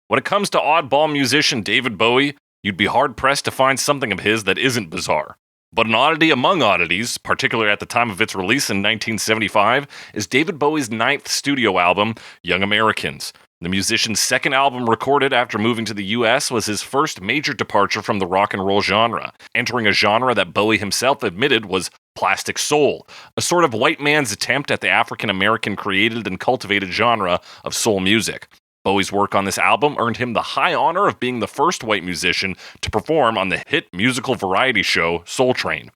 When it comes to oddball musician David Bowie, you'd be hard-pressed to find something of his that isn't bizarre. But an oddity among oddities, particularly at the time of its release in 1975, is David Bowie's 9th studio album, Young Americans. The musician's second album recorded after moving to the US was his first major departure from the rock and roll genre, entering a genre that Bowie himself admitted was plastic soul, a sort of white man's attempt at the African-American created and cultivated genre of soul music. Bowie's work on this album earned him the high honor of being the first white musician to perform on the hit musical variety show Soul Train.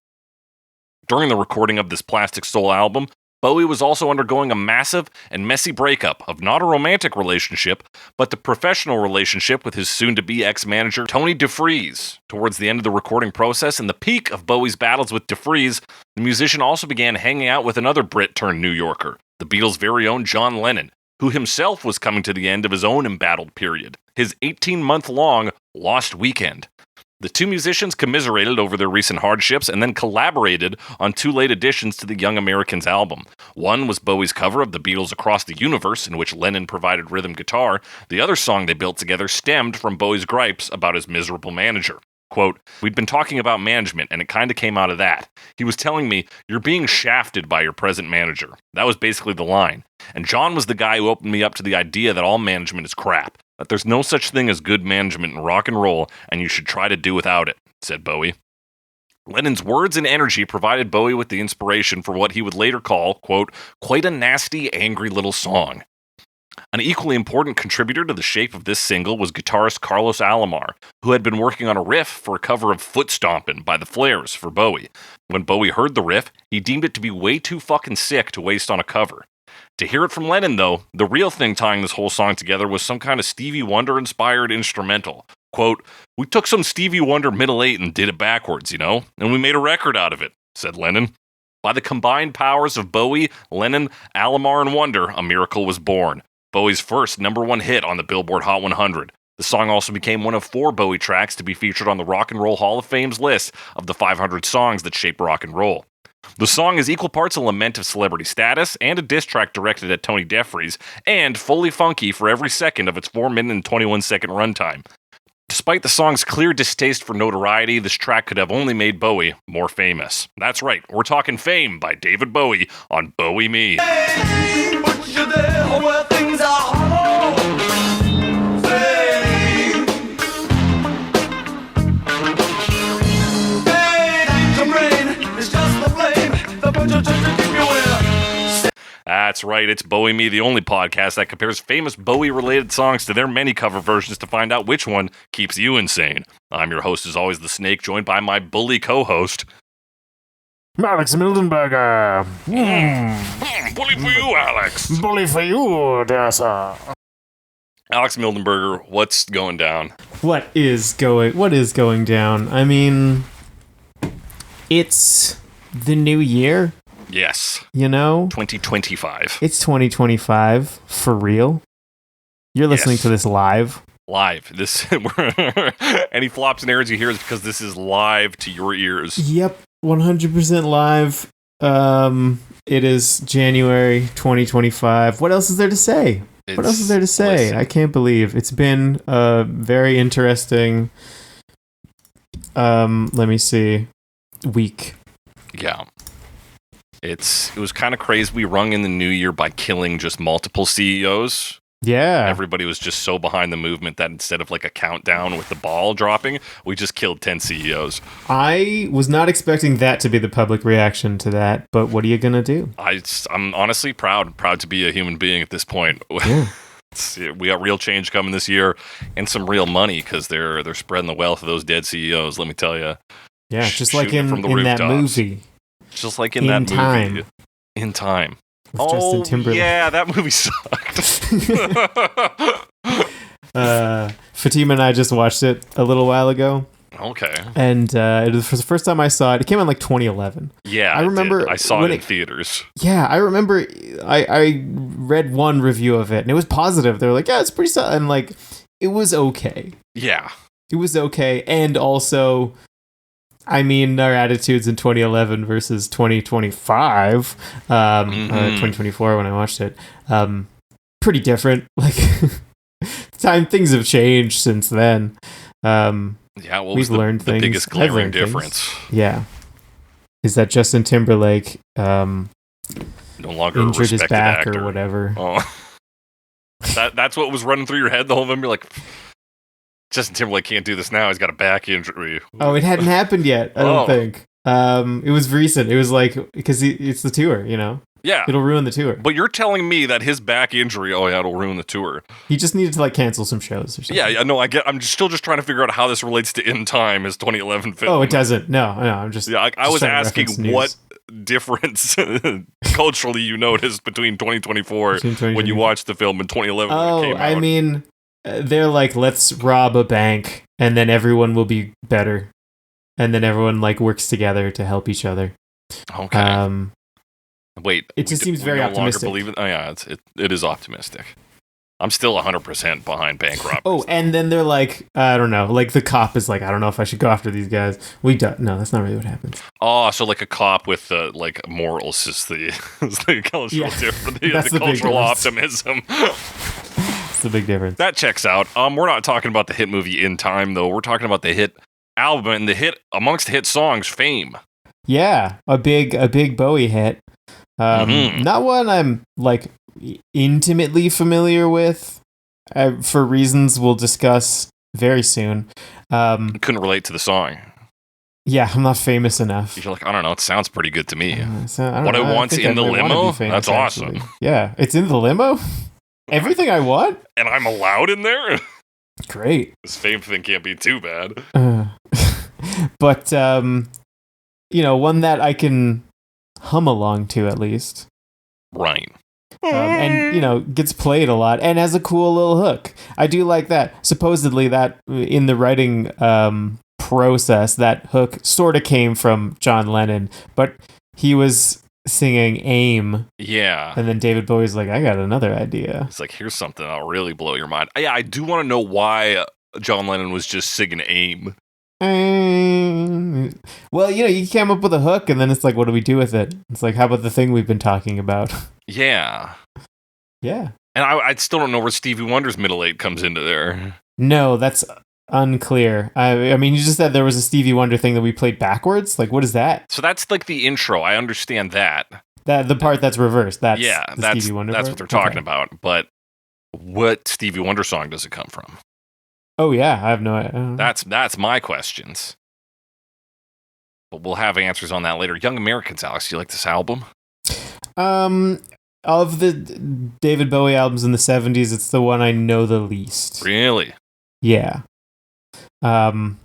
During the recording of this plastic soul album, Bowie was also undergoing a massive and messy breakup of not a romantic relationship, but the professional relationship with his soon-to-be ex-manager Tony DeFries. Towards the end of the recording process and the peak of Bowie's battles with DeFries, the musician also began hanging out with another Brit-turned-New Yorker, the Beatles' very own John Lennon, who himself was coming to the end of his own embattled period, his 18-month-long Lost Weekend. The two musicians commiserated over their recent hardships and then collaborated on 2 late additions to the Young Americans album. One was Bowie's cover of the Beatles' Across the Universe, in which Lennon provided rhythm guitar. The other song they built together stemmed from Bowie's gripes about his miserable manager. Quote, "We'd been talking about management, and it kind of came out of that. He was telling me, 'You're being shafted by your present manager.' That was basically the line. And John was the guy who opened me up to the idea that all management is crap, that there's no such thing as good management in rock and roll, and you should try to do without it," said Bowie. Lennon's words and energy provided Bowie with the inspiration for what he would later call, quote, "quite a nasty, angry little song." An equally important contributor to the shape of this single was guitarist Carlos Alomar, who had been working on a riff for a cover of Foot Stompin' by the Flares for Bowie. When Bowie heard the riff, he deemed it to be way too fucking sick to waste on a cover. To hear it from Lennon, though, the real thing tying this whole song together was some kind of Stevie Wonder-inspired instrumental. Quote, "We took some Stevie Wonder middle 8 and did it backwards, and we made a record out of it," said Lennon. By the combined powers of Bowie, Lennon, Alomar, and Wonder, a miracle was born. Bowie's first #1 hit on the Billboard Hot 100. The song also became one of 4 Bowie tracks to be featured on the Rock and Roll Hall of Fame's list of the 500 songs that shaped rock and roll. The song is equal parts a lament of celebrity status and a diss track directed at Tony DeFries, and fully funky for every second of its 4-minute and 21-second runtime. Despite the song's clear distaste for notoriety, this track could have only made Bowie more famous. That's right, we're talking Fame by David Bowie on Bowie Me. Hey, but you're there where things are hard. Hey, the brain is just the flame that burns your church to keep you in. That's right, it's Bowie Me, the only podcast that compares famous Bowie-related songs to their many cover versions to find out which one keeps you insane. I'm your host, as always, The Snake, joined by my bully co-host, Alex Mildenberger. Bully for you, Alex. Bully for you, dear sir. Alex Mildenberger, what's going down? What is going down? I mean, it's the new year, Yes, 2025. 2025. It's 2025, for real. You're listening Yes. to this live. Live. This any flops and errors you hear is because this is live to your ears. Yep, 100% live. It is January 2025. What else is there to say? Listen. I can't believe it's been a very interesting week. Yeah. It was kind of crazy. We rung in the new year by killing just multiple CEOs. Yeah. Everybody was just so behind the movement that instead of like a countdown with the ball dropping, we just killed 10 CEOs. I was not expecting that to be the public reaction to that, but what are you going to do? I'm honestly proud to be a human being at this point. Yeah. We got real change coming this year and some real money because they're spreading the wealth of those dead CEOs, let me tell you. Yeah, just like in that rooftops. movie. Just like in that Time. movie. In Time. With Justin Timberlake. Yeah, that movie sucked. Fatima and I just watched it a little while ago. Okay. And it was the first time I saw it. It came out in like 2011. Yeah, I remember I saw when it in theaters. Yeah, I remember I read one review of it and it was positive. They were like, yeah, it's pretty solid. And like, it was okay. Yeah. It was okay. And also, I mean, our attitudes in 2011 versus 2025, 2024 when I watched it, pretty different. Like, things have changed since then. Yeah, what was we've learned the things. biggest glaring difference? Yeah, is that Justin Timberlake No longer injured his respected back actor or whatever? Oh, that's what was running through your head the whole time. You're like, Justin Timberlake can't do this now. He's got a back injury. Oh, it hadn't happened yet. I don't think. It was recent. It was like because it's the tour, you know. Yeah, it'll ruin the tour. But you're telling me that his back injury, it'll ruin the tour. He just needed to like cancel some shows or something. Yeah, no, I get. I'm still just trying to figure out how this relates to In Time, his 2011 film. Oh, it doesn't. No, I'm just. Yeah, I was asking what difference culturally you noticed between 2024 when you watched the film and 2011 when it came out. I mean, they're like, let's rob a bank and then everyone will be better, and then everyone like works together to help each other. Okay. Wait, it just seems very optimistic. Believe it? Oh yeah, it is optimistic. I'm still 100% behind bank robbers. Oh, and then they're like, I don't know, like the cop is like, I don't know if I should go after these guys. No, that's not really what happens. Oh, so like a cop with like morals is the cultural difference. That's the cultural optimism. That's the big difference. That checks out. We're not talking about the hit movie In Time though. We're talking about the hit album and the hit amongst hit songs, Fame. Yeah, a big Bowie hit. Not one I'm like intimately familiar with, for reasons we'll discuss very soon. Couldn't relate to the song. Yeah, I'm not famous enough. You're like, I don't know, it sounds pretty good to me. What I Want's in the Limo? That's awesome. Actually. Yeah, it's in the limo? Everything I Want? And I'm allowed in there? Great. This Fame thing can't be too bad. But, one that I can hum along to at least. Right. And gets played a lot and has a cool little hook. I do like that. Supposedly that in the writing process, that hook sort of came from John Lennon, but he was singing AIM. Yeah. And then David Bowie's like, I got another idea. It's like, here's something that'll really blow your mind. Yeah, I do want to know why John Lennon was just singing AIM. Well, you came up with a hook, and then it's like, what do we do with it? It's like, how about the thing we've been talking about? Yeah. Yeah. And I still don't know where Stevie Wonder's middle eight comes into there. No, that's unclear. I mean, you just said there was a Stevie Wonder thing that we played backwards. Like, what is that? So that's like the intro. I understand that. The part that's reversed. That's Stevie Wonder that's part? What they're talking about. But what Stevie Wonder song does it come from? Oh yeah, I have no idea. That's my questions. But we'll have answers on that later. Young Americans, Alex, do you like this album? Of the David Bowie albums in the 70s, it's the one I know the least. Really? Yeah. I mean,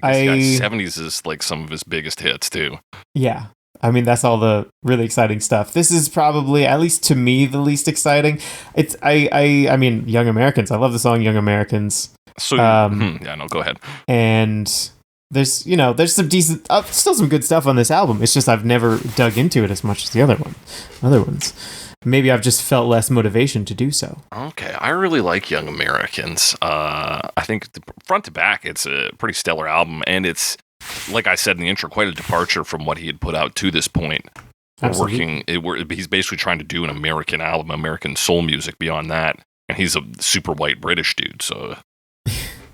I guess 70s is like some of his biggest hits too. Yeah. I mean, that's all the really exciting stuff. This is probably, at least to me, the least exciting. It's I mean, Young Americans. I love the song Young Americans. So go ahead. And there's some decent, still some good stuff on this album. It's just I've never dug into it as much as the other ones. Maybe I've just felt less motivation to do so. Okay, I really like Young Americans. I think front to back, it's a pretty stellar album, and it's, like I said in the intro, quite a departure from what he had put out to this point. He's basically trying to do an American album, American soul music beyond that, and he's a super white British dude, so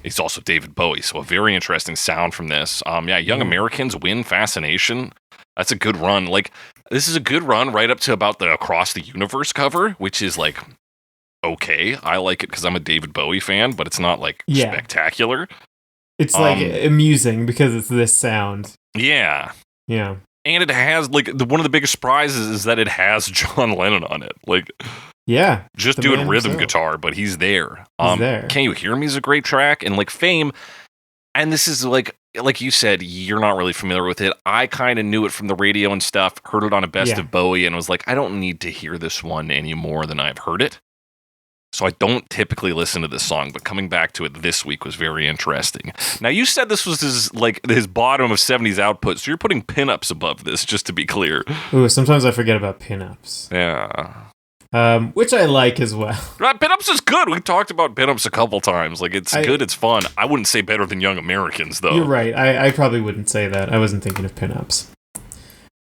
he's also David Bowie, so a very interesting sound from this. Young Americans, Win, Fascination. That's a good run. Like, this is a good run right up to about the Across the Universe cover, which is like, okay. I like it because I'm a David Bowie fan, but it's not like spectacular. It's like amusing because it's this sound. Yeah. Yeah. And it has like one of the biggest surprises is that it has John Lennon on it. Like, yeah, just doing rhythm guitar, but he's there. He's there. Can You Hear Me is a great track, and like Fame. And this is like you said, you're not really familiar with it. I kind of knew it from the radio and stuff, heard it on a Best of Bowie, and was like, I don't need to hear this one any more than I've heard it. So I don't typically listen to this song, but coming back to it this week was very interesting. Now, you said this was his bottom of 70s output, so you're putting pinups above this, just to be clear. Ooh, sometimes I forget about pinups. Yeah. Which I like as well. Pinups is good. We talked about pinups a couple times. Like, it's good, it's fun. I wouldn't say better than Young Americans, though. You're right. I probably wouldn't say that. I wasn't thinking of pinups.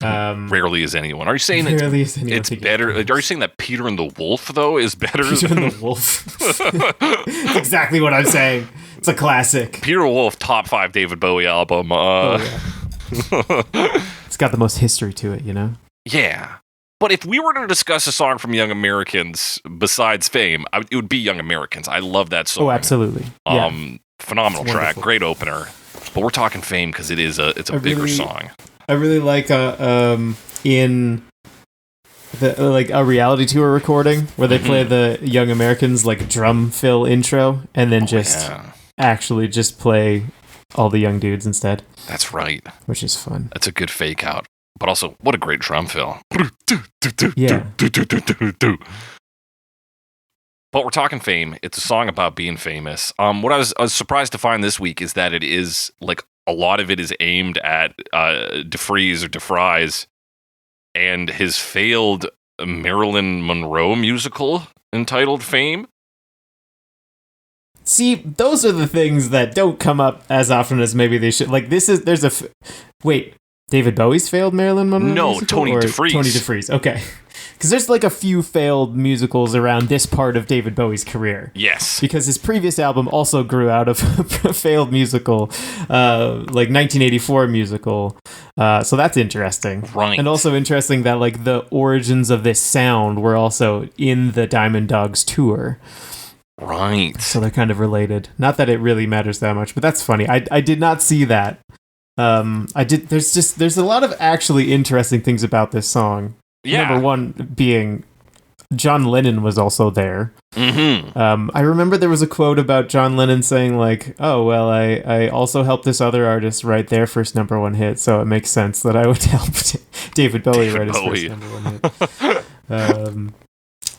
Rarely is anyone. Are you saying it's better? Are you saying that Peter and the Wolf, though, is better? Peter and the Wolf. That's exactly what I'm saying. It's a classic. Peter Wolf, top 5 David Bowie album. It's got the most history to it, you know? Yeah. But if we were to discuss a song from Young Americans besides Fame, it would be Young Americans. I love that song. Oh, absolutely. Yeah. Phenomenal track, great opener. But we're talking Fame because it's a bigger song. I really like in the a reality tour recording where they play the Young Americans like drum fill intro and then actually just play all the young dudes instead. That's right. Which is fun. That's a good fake out. But also, what a great drum fill. Yeah. But we're talking Fame. It's a song about being famous. What I was surprised to find this week is that it is like a lot of it is aimed at DeFries and his failed Marilyn Monroe musical entitled Fame. See, those are the things that don't come up as often as maybe they should. Like wait, David Bowie's failed Marilyn Monroe No, musical? Tony DeFries. Tony DeFries, okay. Because there's like a few failed musicals around this part of David Bowie's career. Yes. Because his previous album also grew out of a failed musical, like 1984 musical. So that's interesting. Right. And also interesting that like the origins of this sound were also in the Diamond Dogs tour. Right. So they're kind of related. Not that it really matters that much, but that's funny. I did not see that. There's a lot of actually interesting things about this song. Yeah. Number one being John Lennon was also there. Mm-hmm. I remember there was a quote about John Lennon saying like, "Oh well, I also helped this other artist write their first number one hit, so it makes sense that I would help David Bowie write his first number one hit."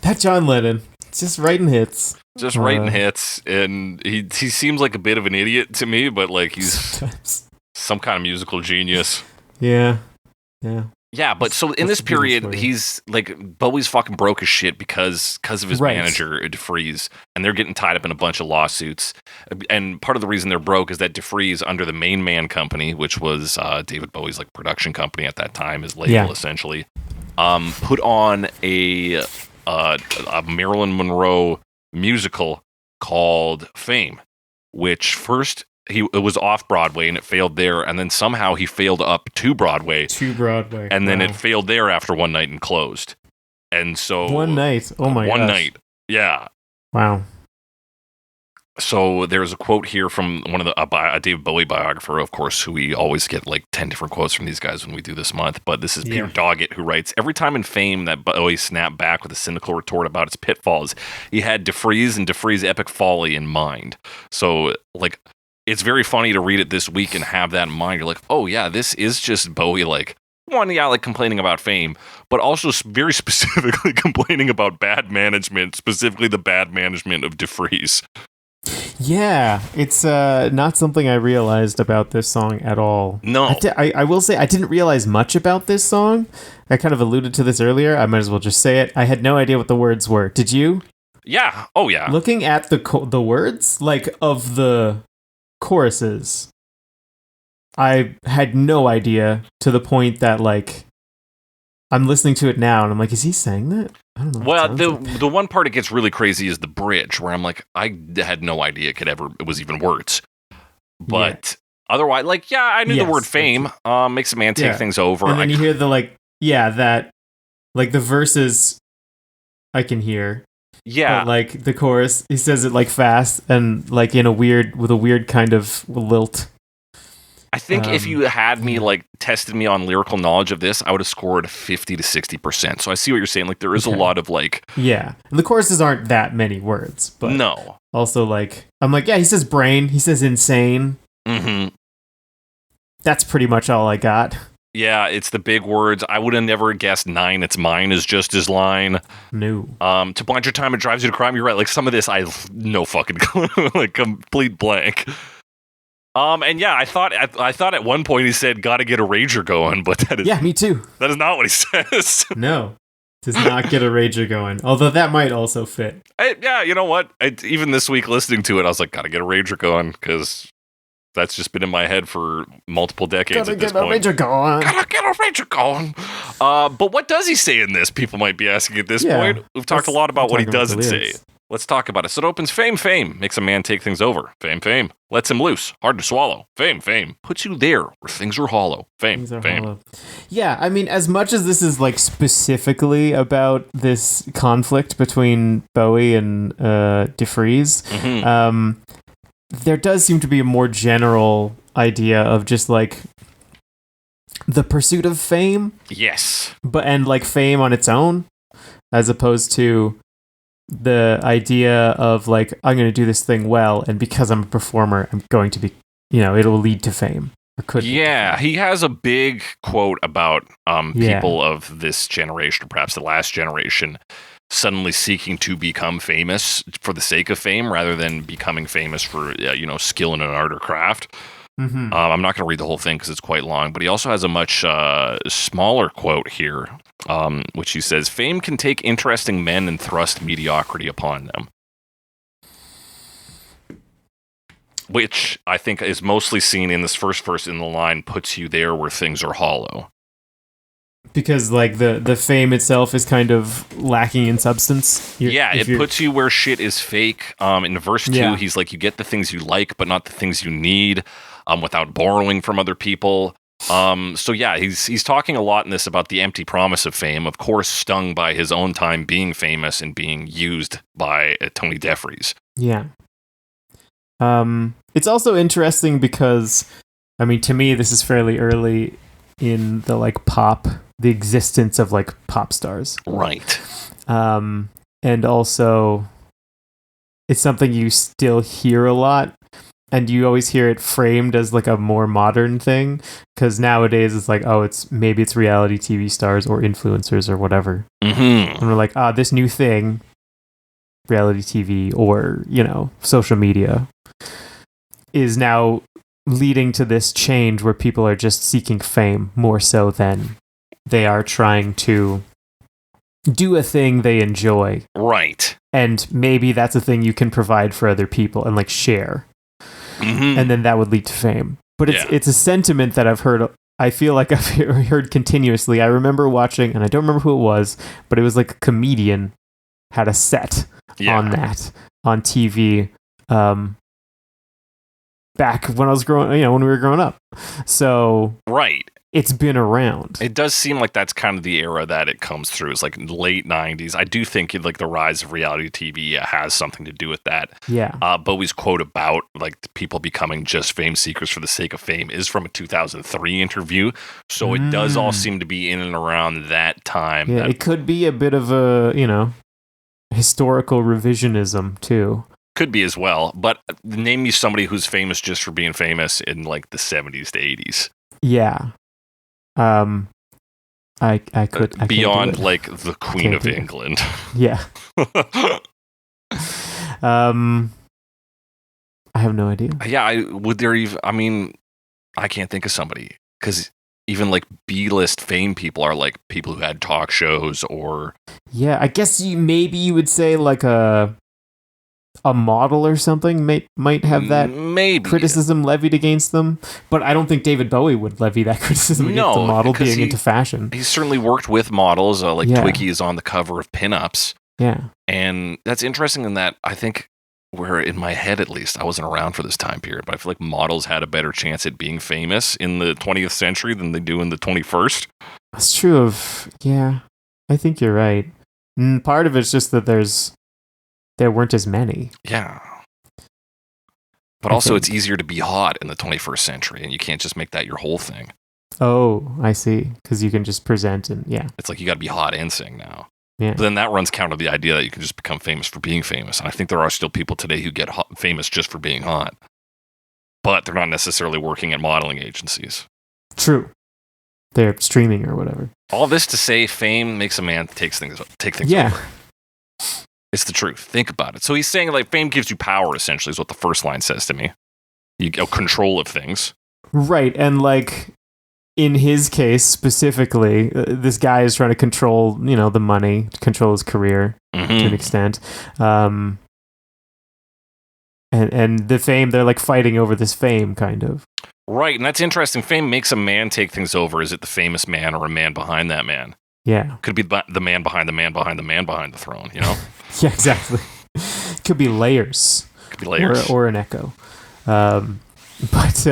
That John Lennon, just writing hits. Just writing hits, and he seems like a bit of an idiot to me, but like he's sometimes some kind of musical genius. Yeah. Yeah, but so in this period, he's like Bowie's fucking broke as shit because of his manager DeFries, and they're getting tied up in a bunch of lawsuits. And part of the reason they're broke is that DeFries, under the Main Man Company, which was David Bowie's like production company at that time, his label essentially, put on a Marilyn Monroe musical called Fame, which first it was off Broadway and it failed there, and then somehow he failed up to Broadway. And then it failed there after one night and closed. And so one night. Oh my god. One night. Yeah. Wow. So there's a quote here from one of a David Bowie biographer, of course, who we always get like 10 different quotes from these guys when we do this month. But this is Peter Doggett, who writes, "Every time in Fame that Bowie snapped back with a cynical retort about its pitfalls, he had DeFries and DeFries' epic folly in mind." So like, it's very funny to read it this week and have that in mind. You're like, oh yeah, this is just Bowie like, like complaining about Fame, but also very specifically complaining about bad management, specifically the bad management of DeFries. Yeah, it's not something I realized about this song at all. No. I will say I didn't realize much about this song. I kind of alluded to this earlier. I might as well just say it. I had no idea what the words were. Did you? Yeah. Oh, yeah. Looking at the words, like, of the choruses, I had no idea, to the point that, like, I'm listening to it now and I'm like, is he saying that? I don't know. Well, the one part it gets really crazy is the bridge, where I'm like, I had no idea it was even words. But otherwise, like, yeah, I knew the word Fame. Makes a man take things over. And then you hear the that, like, the verses I can hear. Yeah. But, like, the chorus, he says it, like, fast and, like, with a weird kind of lilt. I think if you had me, like, tested me on lyrical knowledge of this, I would have scored 50 to 60%. So I see what you're saying. Like, there is a lot of, like... Yeah. And the choruses aren't that many words, but... No. Also, like... I'm like, yeah, he says brain. He says insane. Mm-hmm. That's pretty much all I got. Yeah, it's the big words. I would have never guessed 9, it's mine is just his line. No. To blind your time, it drives you to crime. You're right. Like, some of this, I have no fucking clue. Like, complete blank. And yeah, I thought at one point he said, "Gotta get a rager going," but that is me too. That is not what he says. No, does not get a rager going. Although that might also fit. Yeah, you know what? Even this week listening to it, I was like, "Gotta get a rager going," because That's just been in my head for multiple decades at this Gotta point. get a rager going. Gotta get a rager going. But what does he say in this? People might be asking at this point. We've talked a lot about what he doesn't say. Let's talk about it. So it opens, fame, fame. Makes a man take things over. Fame, fame. Lets him loose. Hard to swallow. Fame, fame. Puts you there where things are hollow. Fame, fame. Hollow. Yeah, I mean, as much as this is like specifically about this conflict between Bowie and DeFreeze, there does seem to be a more general idea of just like the pursuit of fame. Yes. And like fame on its own, as opposed to the idea of like, I'm going to do this thing well, and because I'm a performer, I'm going to be, it'll lead to fame. Or could. Yeah, he has a big quote about people of this generation, or perhaps the last generation, suddenly seeking to become famous for the sake of fame rather than becoming famous for, skill in an art or craft. I'm not going to read the whole thing because it's quite long, but he also has a much smaller quote here, which he says, fame can take interesting men and thrust mediocrity upon them. Which I think is mostly seen in this first verse in the line, puts you there where things are hollow. Because like the fame itself is kind of lacking in substance. It puts you where shit is fake. In verse 2, he's like, you get the things you like, but not the things you need, without borrowing from other people. He's talking a lot in this about the empty promise of fame, of course, stung by his own time being famous and being used by Tony DeFreeze. Yeah. It's also interesting because, I mean, to me, this is fairly early in the like the existence of like pop stars. Right. And also it's something you still hear a lot, and you always hear it framed as like a more modern thing, because nowadays it's like, oh, it's reality TV stars or influencers or whatever. And we're like, this new thing, reality TV or, social media, is now leading to this change where people are just seeking fame more so than they are trying to do a thing they enjoy. Right. And maybe that's a thing you can provide for other people and like share. And then that would lead to fame. But it's a sentiment that I've heard. I feel like I've heard continuously. I remember watching, and I don't remember who it was, but it was like a comedian had a set on that on TV. Back when I was growing, when we were growing up. So right, it's been around. It does seem like that's kind of the era that it comes through. It's like late 90s. I do think like the rise of reality TV has something to do with that. Yeah. Bowie's quote about like people becoming just fame seekers for the sake of fame is from a 2003 interview. So it does all seem to be in and around that time. Yeah, it could be a bit of a, historical revisionism too. Could be as well, but name me somebody who's famous just for being famous in like the 70s to 80s. Yeah. I could beyond like the Queen of England. Yeah. I have no idea. Yeah, I can't think of somebody, because even like B-list fame people are like people who had talk shows or. Yeah, I guess maybe you would say like a model or something might have that criticism levied against them, but I don't think David Bowie would levy that criticism against a model being into fashion. He's certainly worked with models, Twiggy is on the cover of Pinups. Yeah. And that's interesting in that I think, where in my head at least, I wasn't around for this time period, but I feel like models had a better chance at being famous in the 20th century than they do in the 21st. That's true I think you're right. And part of it's just that there weren't as many. Yeah. But also it's easier to be hot in the 21st century, and you can't just make that your whole thing. Oh, I see. Because you can just present and, It's like you got to be hot and sing now. Yeah. But then that runs counter to the idea that you can just become famous for being famous. And I think there are still people today who get famous just for being hot. But they're not necessarily working at modeling agencies. True. They're streaming or whatever. All this to say, fame makes a man take things over. It's the truth. Think about it. So he's saying like fame gives you power, essentially, is what the first line says to me. You get control of things. Right. And like in his case specifically, this guy is trying to control, the money, control his career to an extent. And And the fame, they're like fighting over this fame, kind of. Right, and that's interesting. Fame makes a man take things over. Is it the famous man or a man behind that man? Yeah. Could be the man behind the man behind the man behind the throne, you know? Yeah, exactly. Could be layers. Could be layers. Or an echo. But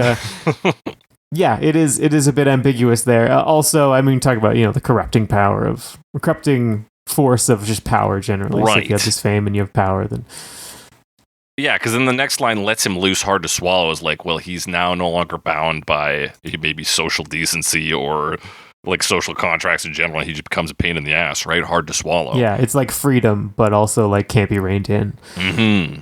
yeah, it is a bit ambiguous there. Also, I mean, talk about, the corrupting force of just power generally. Right. So if you have this fame and you have power, then... Yeah, because then the next line, lets him loose, hard to swallow, is like, well, he's now no longer bound by maybe social decency or like social contracts in general. He just becomes a pain in the ass, right? Hard to swallow. Yeah, it's like freedom, but also like can't be reined in. Mm-hmm.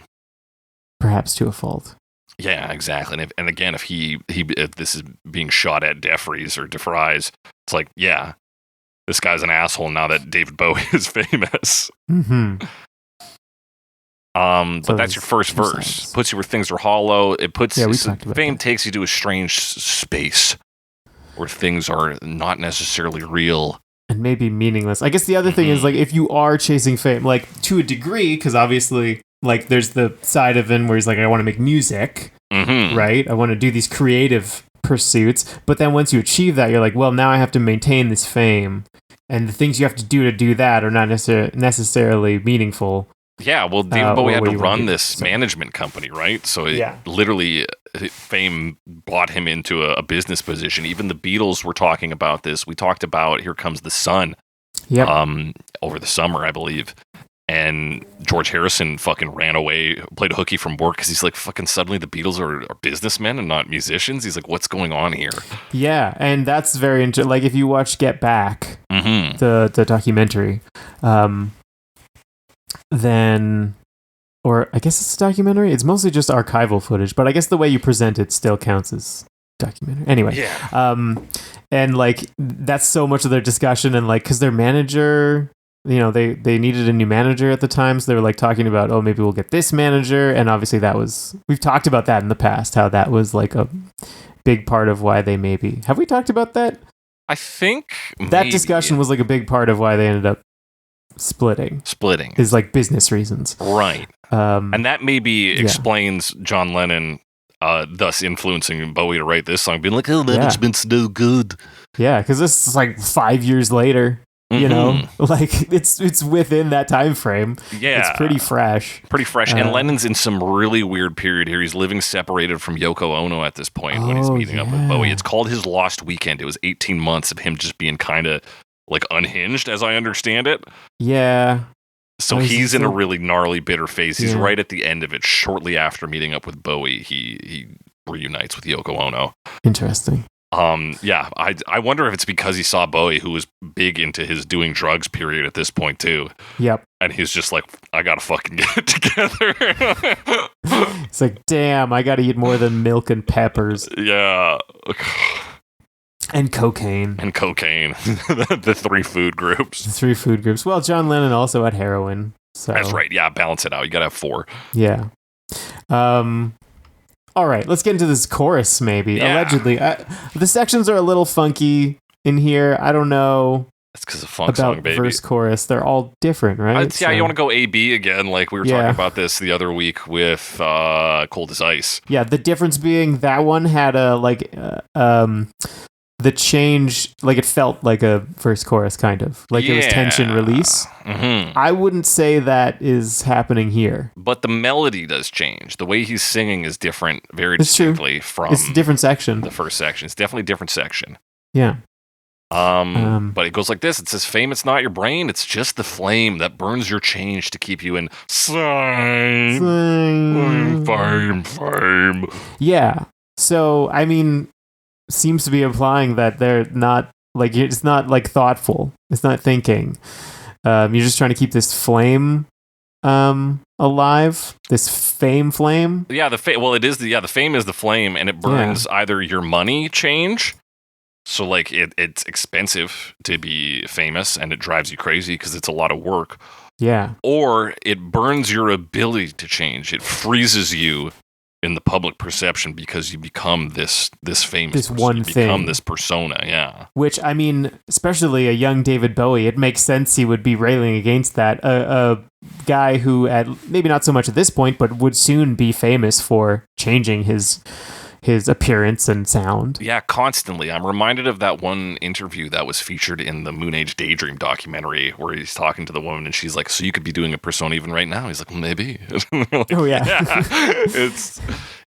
Perhaps to a fault. Yeah, exactly. And again, if if this is being shot at DeFries or DeFries, it's like, yeah, this guy's an asshole now that David Bowie is famous. Mm-hmm. But that's your first verse. Puts you where things are hollow. It puts fame takes you to a strange space where things are not necessarily real and maybe meaningless. I guess the other thing is, like, if you are chasing fame, like, to a degree, because obviously, like, there's the side of him where he's like, I want to make music, right? I want to do these creative pursuits. But then once you achieve that, you're like, well, now I have to maintain this fame, and the things you have to do that are not necessarily meaningful. Yeah, well, David Bowie had to run this management company, right? So literally, fame brought him into a business position. Even the Beatles were talking about this. We talked about Here Comes the Sun over the summer, I believe. And George Harrison fucking ran away, played hooky from work because he's like, fucking suddenly the Beatles are businessmen and not musicians. He's like, what's going on here? Yeah, and that's very interesting. Like, if you watch Get Back, the documentary, then, or I guess it's a documentary. It's mostly just archival footage, but I guess the way you present it still counts as documentary. Anyway, and like that's so much of their discussion, and like because their manager, they needed a new manager at the time, so they were like talking about, oh, maybe we'll get this manager, and obviously we've talked about that in the past, how that was like a big part of why they have we talked about that? I think that discussion was like a big part of why they ended up splitting is like business reasons, right? And that maybe explains John Lennon thus influencing Bowie to write this song, being like, oh, management's no good. Yeah, because this is like 5 years later, like it's within that time frame. Yeah, it's pretty fresh. And Lennon's in some really weird period here. He's living separated from Yoko Ono at this point when he's meeting up with Bowie. It's called his Lost Weekend. It was 18 months of him just being kind of like unhinged, as I understand it. Yeah. So he's in a really gnarly, bitter phase. He's right at the end of it. Shortly after meeting up with Bowie, he reunites with Yoko Ono. Interesting. I wonder if it's because he saw Bowie, who was big into his doing drugs period at this point too. Yep. And he's just like, I gotta fucking get it together. It's like, damn, I gotta eat more than milk and peppers. Yeah. And cocaine. The three food groups. Well, John Lennon also had heroin. So. That's right. Yeah, balance it out. You gotta have 4. Yeah. All right, let's get into this chorus, maybe. Yeah. Allegedly. The sections are a little funky in here. I don't know. That's because of funk song, baby. Verse, chorus. They're all different, right? You want to go A-B again, like we were talking about this the other week with Cold as Ice. Yeah, the difference being that one had the change, like it felt like a verse chorus kind of like it was tension release. I wouldn't say that is happening here, but the melody does change. The way he's singing is different, very distinctly from it's a different section. The first section, it's definitely a different section. Yeah. But it goes like this. It says, fame, it's not your brain, it's just the flame that burns your change to keep you in fame. Yeah. So I mean, seems to be implying that they're not like, it's not like thoughtful, it's not thinking, you're just trying to keep this flame alive, this fame flame. The fame is the flame, and it burns either your money change, so like it's expensive to be famous and it drives you crazy because it's a lot of work, or it burns your ability to change. It freezes you in the public perception because you become this famous This person. one You thing. become this persona, yeah. Which, I mean, especially a young David Bowie, it makes sense he would be railing against that. A guy who, at maybe not so much at this point, but would soon be famous for changing his appearance and sound. Yeah, constantly. I'm reminded of that one interview that was featured in the Moon Age Daydream documentary where he's talking to the woman and she's like, so you could be doing a persona even right now? He's like, maybe. Like, Oh, yeah.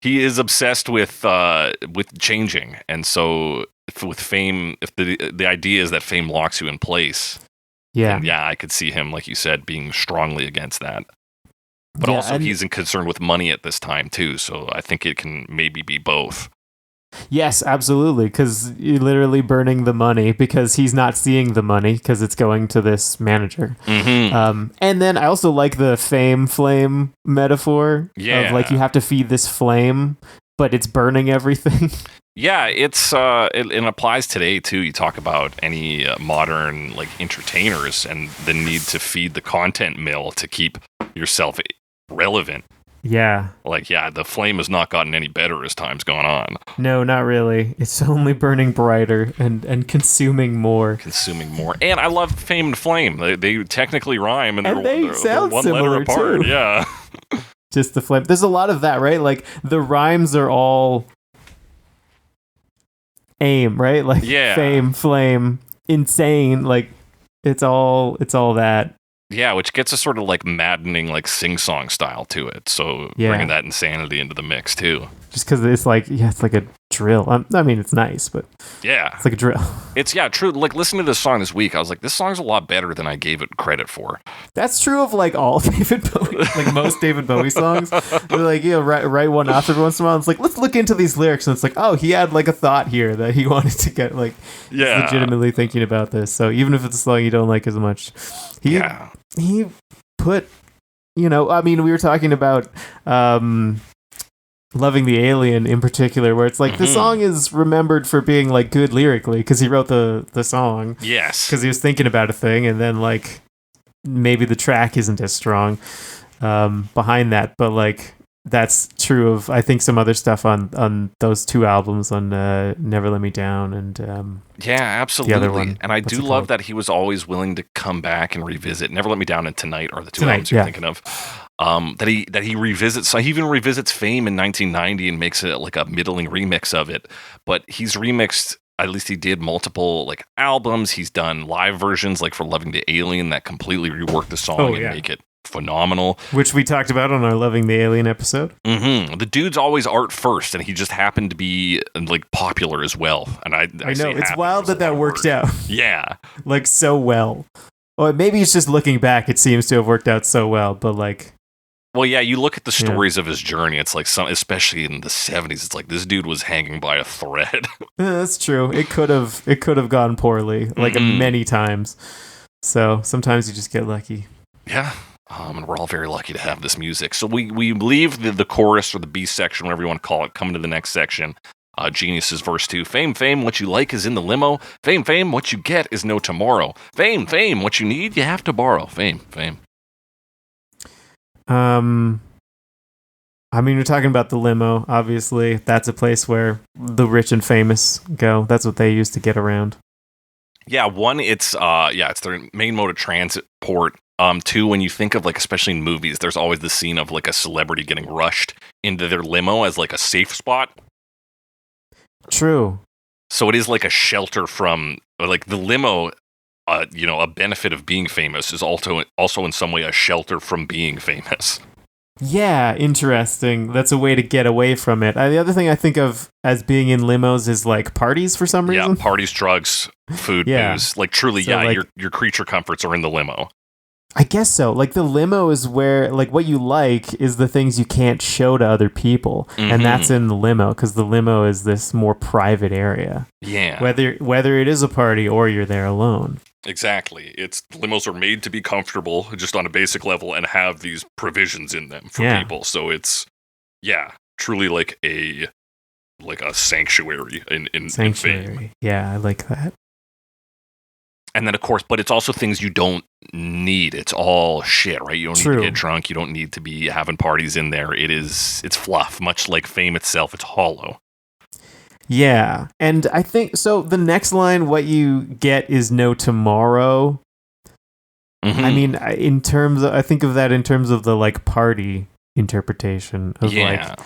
He is obsessed with changing. And so with fame, if the idea is that fame locks you in place, Yeah. then I could see him, like you said, being strongly against that. But Yeah, also, and- he's concerned with money at this time, too. So I think it can maybe be both. Yes, absolutely, because you're literally burning the money because he's not seeing the money because it's going to this manager. Mm-hmm. And then I also like the fame flame metaphor of like you have to feed this flame, but it's burning everything. Yeah, it applies today too. You talk about any modern like entertainers and the need to feed the content mill to keep yourself relevant. Yeah. Like, the flame has not gotten any better as time's gone on. No, not really. It's only burning brighter and consuming more. And I love fame and flame. They technically rhyme and they're sound one letter similar, apart. too. Yeah. Just the flame. There's a lot of that, right? Like the rhymes are all aim, right? Like fame, flame, insane. Like it's all that. Yeah, which gets a sort of like maddening like sing-song style to it. So bringing that insanity into the mix too. Just because it's like, it's like a drill. I mean, it's nice, but it's like a drill. It's true. Like listening to this song this week, I was like, this song's a lot better than I gave it credit for. That's true of like all David Bowie, like most David Bowie songs. They're like, write one off every once in a while. It's like, let's look into these lyrics, and it's like, oh, he had like a thought here that he wanted to get like, he's legitimately thinking about this. So even if it's a song you don't like as much, he put, I mean, we were talking about Loving the Alien in particular, where it's like the song is remembered for being like good lyrically because he wrote the song. Yes. Because he was thinking about a thing, and then like maybe the track isn't as strong behind that, but like that's true of I think some other stuff on those two albums on Never Let Me Down and absolutely. the other one. And I do love that he was always willing to come back and revisit Never Let Me Down and Tonight are the two albums you're thinking of. That he revisits. So he even revisits Fame in 1990 and makes it like a middling remix of it. But he's remixed. At least he did multiple like albums. He's done live versions like for Loving the Alien that completely rework the song and make it phenomenal. Which we talked about on our Loving the Alien episode. Mm-hmm. The dude's always art first, and he just happened to be like popular as well. And I know it's wild that worked out. Yeah, like so well. Or maybe it's just looking back, it seems to have worked out so well. But like, well, you look at the stories of his journey. It's like especially in the 70s, it's like this dude was hanging by a thread. That's true. It could have gone poorly, like many times. So sometimes you just get lucky. Yeah. And we're all very lucky to have this music. So we leave the chorus or the B section, whatever you want to call it, coming to the next section. Genius's verse 2. Fame, fame, what you like is in the limo. Fame, fame, what you get is no tomorrow. Fame, fame, what you need, you have to borrow. Fame, fame. I mean, we're talking about the limo. Obviously, that's a place where the rich and famous go. That's what they use to get around. Yeah, one, it's their main mode of transport. Two, when you think of like, especially in movies, there's always the scene of like a celebrity getting rushed into their limo as like a safe spot. True. So it is like a shelter from like the limo. A benefit of being famous is also in some way a shelter from being famous. Yeah, interesting. That's a way to get away from it. The other thing I think of as being in limos is like parties for some reason. Yeah, parties, drugs, food, booze. Like truly, so like, your creature comforts are in the limo. I guess so. Like the limo is where like what you like is the things you can't show to other people, and that's in the limo because the limo is this more private area. Yeah. Whether it is a party or you're there alone. Exactly. Limos are made to be comfortable just on a basic level and have these provisions in them for people. So it's truly like a sanctuary in sanctuary. fame. Yeah, I like that. And then, of course, but it's also things you don't need. It's all shit, right? You don't need to get drunk. You don't need to be having parties in there. It's fluff, much like Fame itself. It's hollow. Yeah. And I think, so the next line, what you get is no tomorrow. I mean, I think of that in terms of the like party interpretation of like,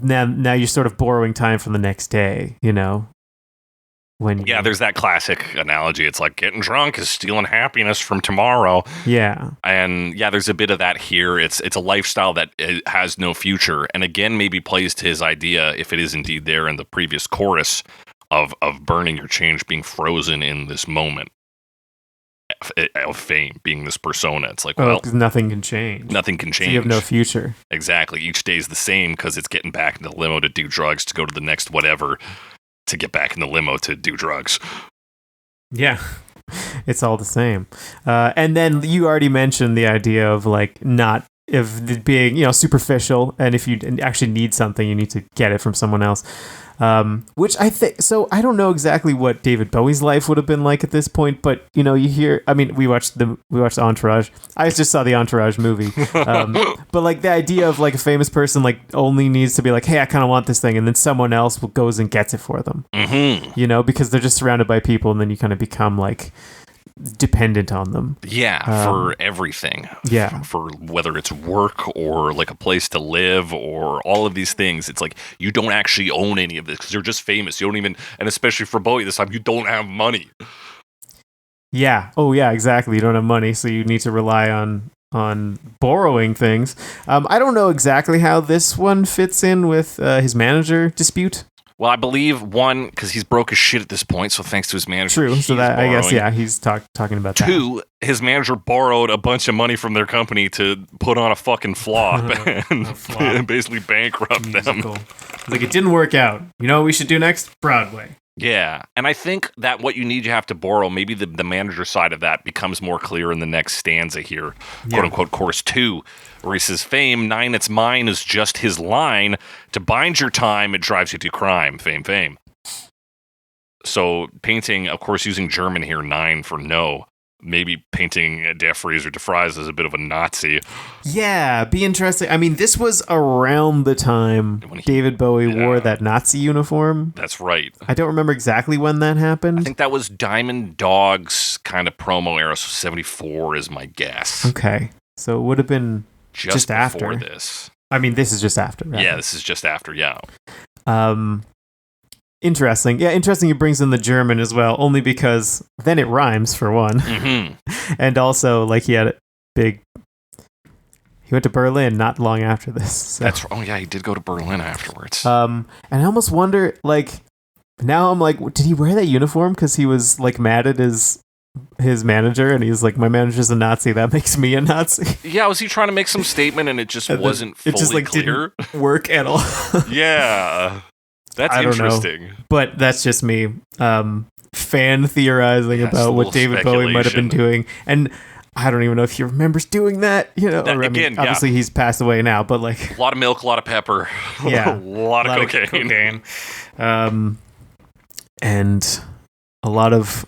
now you're sort of borrowing time from the next day, you know? There's that classic analogy. It's like getting drunk is stealing happiness from tomorrow. Yeah. And there's a bit of that here. It's a lifestyle that has no future. And again, maybe plays to his idea, if it is indeed there in the previous chorus, of burning your change, being frozen in this moment of fame, being this persona. It's like, well, nothing can change. Nothing can change. So you have no future. Exactly. Each day is the same because it's getting back in the limo to do drugs, to go to the next whatever, to get back in the limo to do drugs. Yeah. It's all the same. And then you already mentioned the idea of like not of being, superficial, and if you actually need something, you need to get it from someone else. Which I think, so I don't know exactly what David Bowie's life would have been like at this point, but you hear, I mean, we watched Entourage. I just saw the Entourage movie. But like the idea of like a famous person like only needs to be like, hey, I kind of want this thing, and then someone else goes and gets it for them. Because they're just surrounded by people, and then you kind of become like dependent on them. For everything. For whether it's work or like a place to live or all of these things. It's like you don't actually own any of this because you're just famous. You don't even, and especially for Bowie this time, you don't have money. Yeah. Oh yeah, exactly. You don't have money, so you need to rely on borrowing things. I don't know exactly how this one fits in with his manager dispute. Well, I believe, one, because he's broke as shit at this point, so thanks to his manager. True, so that, borrowing. I guess, he's talking about that. Two, his manager borrowed a bunch of money from their company to put on a fucking flop and basically bankrupt them. Like, it didn't work out. You know what we should do next? Broadway. Yeah, and I think that what you need, you have to borrow. Maybe the manager side of that becomes more clear in the next stanza here, quote-unquote, chorus 2, where he says, fame, 9, it's mine, is just his line. To bind your time, it drives you to crime. Fame, fame. So painting, of course, using German here, 9 for no. Maybe painting DeFries or DeFries as a bit of a Nazi. Yeah, be interesting. I mean, this was around the time David Bowie wore that Nazi uniform. That's right. I don't remember exactly when that happened. I think that was Diamond Dog's kind of promo era, so 74 is my guess. Okay, so it would have been just after this. I mean, this is just after, right? Yeah, this is just after, yeah. Interesting. Yeah, interesting he brings in the German as well, only because then it rhymes, for one. And also, like, he went to Berlin not long after this. So. He did go to Berlin afterwards. And I almost wonder, like, now I'm like, did he wear that uniform because he was, like, mad at his manager, and he's like, my manager's a Nazi, that makes me a Nazi? Yeah, was he trying to make some statement and it just wasn't fully clear? Didn't work at all. Yeah. That's interesting. But that's just me fan theorizing about what David Bowie might have been doing. And I don't even know if he remembers doing that. Obviously he's passed away now, but like... A lot of milk, a lot of pepper. Yeah. a lot of cocaine. And a lot of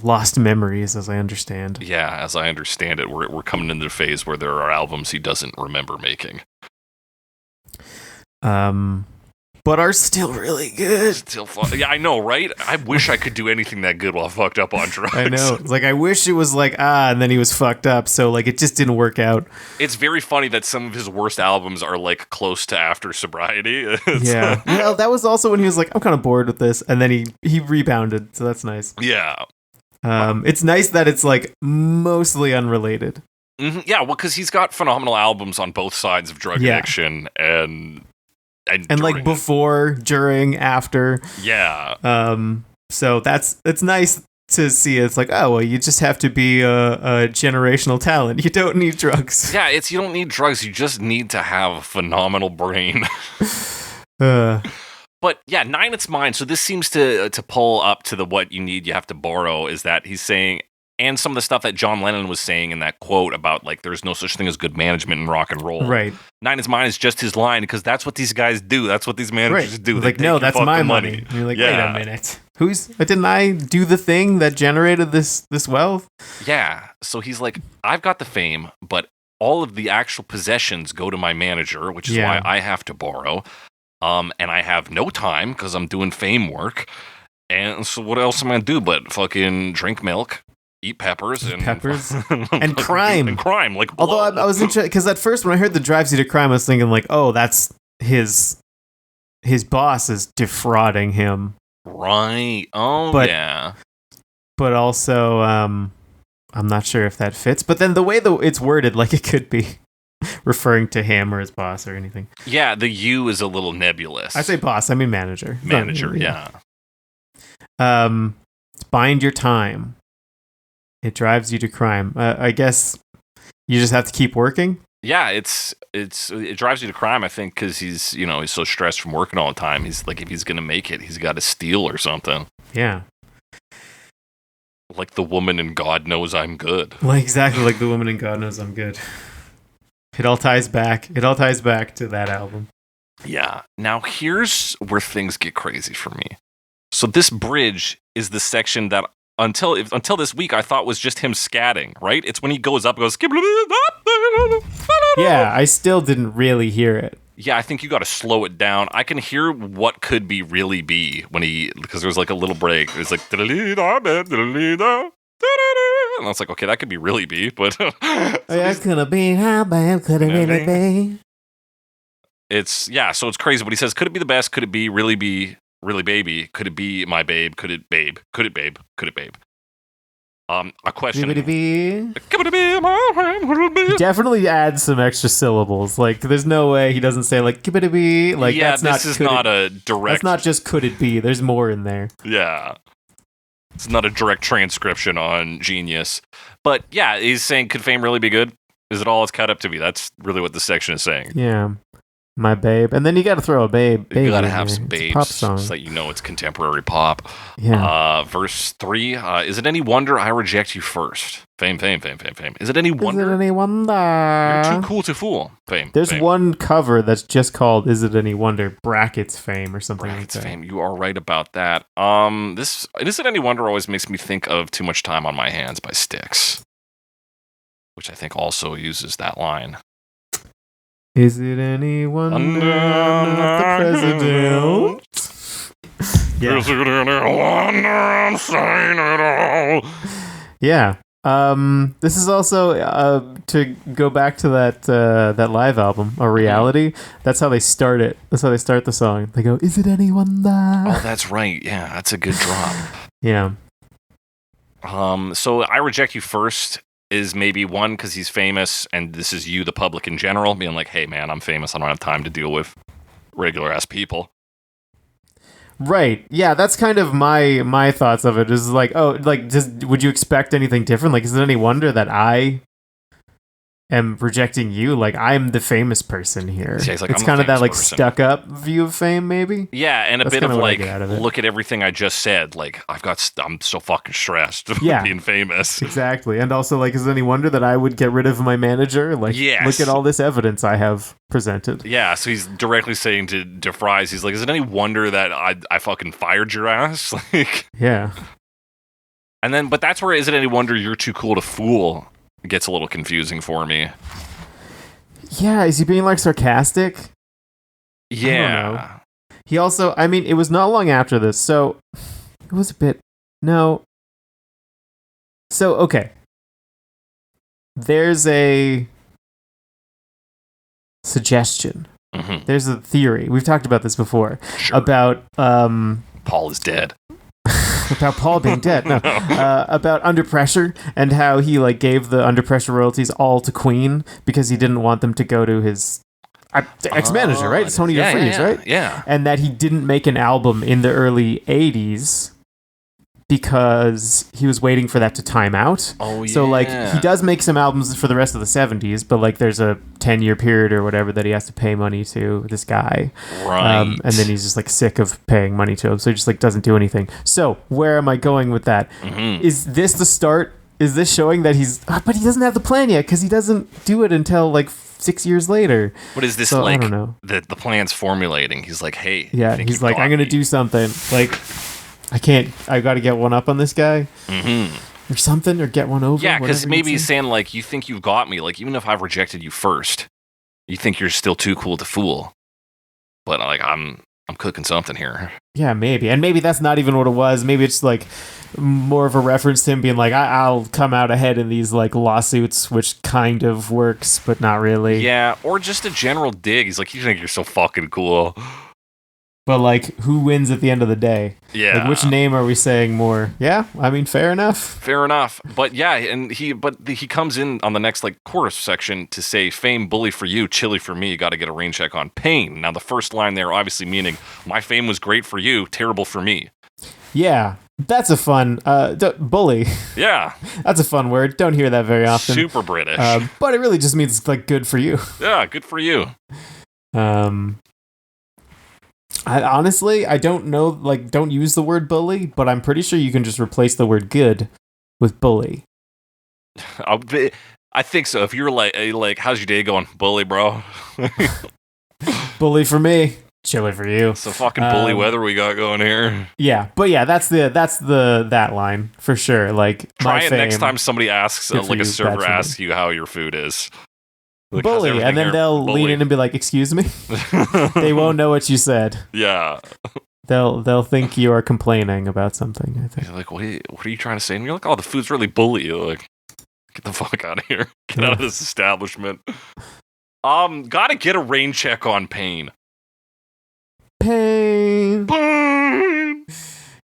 lost memories, as I understand. Yeah, as I understand it, we're coming into the phase where there are albums he doesn't remember making. But are still really good. Still fun. Yeah, I know, right? I wish I could do anything that good while fucked up on drugs. I know. It's like, I wish it was like, and then he was fucked up, so like it just didn't work out. It's very funny that some of his worst albums are like close to after sobriety. Yeah. Well, that was also when he was like, I'm kind of bored with this, and then he rebounded, so that's nice. Yeah. It's nice that it's like mostly unrelated. Mm-hmm. Yeah, well, because he's got phenomenal albums on both sides of drug addiction and like before, during, after. Yeah. So it's nice to see. It's like, oh, well, you just have to be a generational talent. You don't need drugs. Yeah, you don't need drugs. You just need to have a phenomenal brain. But yeah, 9, it's mine. So this seems to pull up to the what you need, you have to borrow, is that he's saying, and some of the stuff that John Lennon was saying in that quote about, like, there's no such thing as good management in rock and roll. Right. 9 is mine is just his line, because that's what these guys do. That's what these managers do. Like, no, that's my money. And you're like, wait a minute. Didn't I do the thing that generated this wealth? Yeah. So he's like, I've got the fame, but all of the actual possessions go to my manager, which is why I have to borrow. And I have no time because I'm doing fame work. And so what else am I going to do but fucking drink milk, eat peppers, and and crime. And crime. Like, although I was interested, because at first when I heard the drives you to crime, I was thinking like, oh, that's his boss is defrauding him. Right. Oh, yeah. But also, I'm not sure if that fits. But then the way it's worded, like it could be referring to him or his boss or anything. Yeah, the U is a little nebulous. I say boss, I mean manager. Manager, yeah. Bind your time. It drives you to crime. I guess you just have to keep working. Yeah, it drives you to crime. I think because he's so stressed from working all the time. He's like, if he's gonna make it, he's got to steal or something. Yeah. Like the woman in God Knows I'm Good. Exactly like the woman in God Knows I'm Good. It all ties back. It all ties back to that album. Yeah. Now here's where things get crazy for me. So this bridge is the section that until this week I thought was just him scatting, right? It's when he goes up, goes. Yeah, I still didn't really hear it. Yeah, I think you got to slow it down. I can hear what could be really be because there was like a little break. It was like, and I was like, okay, that could be really be, but could have been how bad could it really be? So it's crazy. But he says, could it be the best? Could it be really baby? Could it be my babe? Could it babe? Could it babe? Could it babe? A question. He definitely adds some extra syllables. Like, there's no way he doesn't say like "kibbity-bee." Like, yeah, that's this is not a direct. That's not just "could it be." There's more in there. Yeah, it's not a direct transcription on Genius. But yeah, he's saying, could fame really be good? Is it all it's cut up to be? That's really what this section is saying. Yeah. My babe. And then you got to throw a babe. You got to have some babes. Pop song. So that it's contemporary pop. Yeah. Verse 3. Is it any wonder I reject you first? Fame. Is it any wonder? Is it any wonder? You're too cool to fool. Fame. There's one cover that's just called Is It Any Wonder? Brackets Fame or something Brackets like that. Fame. You are right about that. This Is It Any Wonder always makes me think of Too Much Time on My Hands by Styx, which I think also uses that line. Is it any wonder I'm not the president? Yeah. Is it any wonder I'm saying it all? Yeah. This is also to go back to that live album, A Reality. That's how they start it. That's how they start the song. They go, "Is it any wonder?" Oh, that's right. Yeah, that's a good drop. Yeah. So I Reject You First is maybe one because he's famous, and this is you, the public in general, being like, hey man, I'm famous, I don't have time to deal with regular ass people. Right. Yeah, that's kind of my thoughts of it. Is like, oh, like, would you expect anything different? Like, is it any wonder that I am rejecting you? Like, I'm the famous person here. Yeah, like, it's kind of that like stuck up view of fame, maybe. Yeah, and that's a bit of like, look at everything I just said. Like, I'm so fucking stressed. Yeah, being famous. Exactly, and also like, is it any wonder that I would get rid of my manager? Like, yes. Look at all this evidence I have presented. Yeah, so he's directly saying to Fries, he's like, is it any wonder that I fucking fired your ass? Like, yeah. And then, but that's where is it any wonder you're too cool to fool? It gets a little confusing for me. Yeah, is he being like sarcastic? Yeah. I don't know. He also, I mean, it was not long after this, so it was a bit. No. So, okay. There's a suggestion. Mm-hmm. There's a theory. We've talked about this before. Sure. About Paul is dead. About Paul being dead. No. About Under Pressure and how he like gave the Under Pressure royalties all to Queen because he didn't want them to go to his ex-manager, right? Tony DeFries, right? Yeah. And that he didn't make an album in the early 80s because he was waiting for that to time out. Oh, yeah. So, like, he does make some albums for the rest of the 70s, but, like, there's a 10-year period or whatever that he has to pay money to this guy. Right. And then he's just, like, sick of paying money to him, so he just, like, doesn't do anything. So, where am I going with that? Mm-hmm. Is this the start? Is this showing that he's... but he doesn't have the plan yet, because he doesn't do it until, like, 6 years later. What is this, so, like, I don't know. The plan's formulating? He's like, hey... Yeah, he's like, I'm going to do something. Like... I got to get one up on this guy. Mm-hmm. Or something, or get one over. Yeah, because maybe he's he's saying, like, you think you've got me. Like, even if I've rejected you first, you think you're still too cool to fool. But, like, I'm cooking something here. Yeah, maybe. And maybe that's not even what it was. Maybe it's, like, more of a reference to him being like, I'll come out ahead in these, like, lawsuits, which kind of works, but not really. Yeah, or just a general dig. He's like, you think you're so fucking cool. But, like, who wins at the end of the day? Yeah. Like, which name are we saying more? Yeah, I mean, fair enough. Fair enough. But yeah, and he comes in on the next, like, chorus section to say, fame, bully for you, chilly for me, got to get a rain check on pain. Now, the first line there obviously meaning, my fame was great for you, terrible for me. Yeah, that's a fun, bully. Yeah. That's a fun word. Don't hear that very often. Super British. But it really just means, like, good for you. Yeah, good for you. I don't know, like, don't use the word bully, but I'm pretty sure you can just replace the word good with bully. I think so. If you're like, how's your day going? Bully, bro. Bully for me, chilly for you. Some fucking bully weather we got going here. Yeah, but yeah, that's that line for sure. Like, try my it fame, next time somebody asks, good for like you, a server bad for me. asks you how your food is. Like, bully, and then they'll lean in and be like, "Excuse me." They won't know what you said. Yeah. They'll think you are complaining about something, I think. You're like, what are you trying to say? And you're like, oh, the food's really bully. You're like, get the fuck out of here. Get out of this establishment. Gotta get a rain check on pain. Pain. Pain.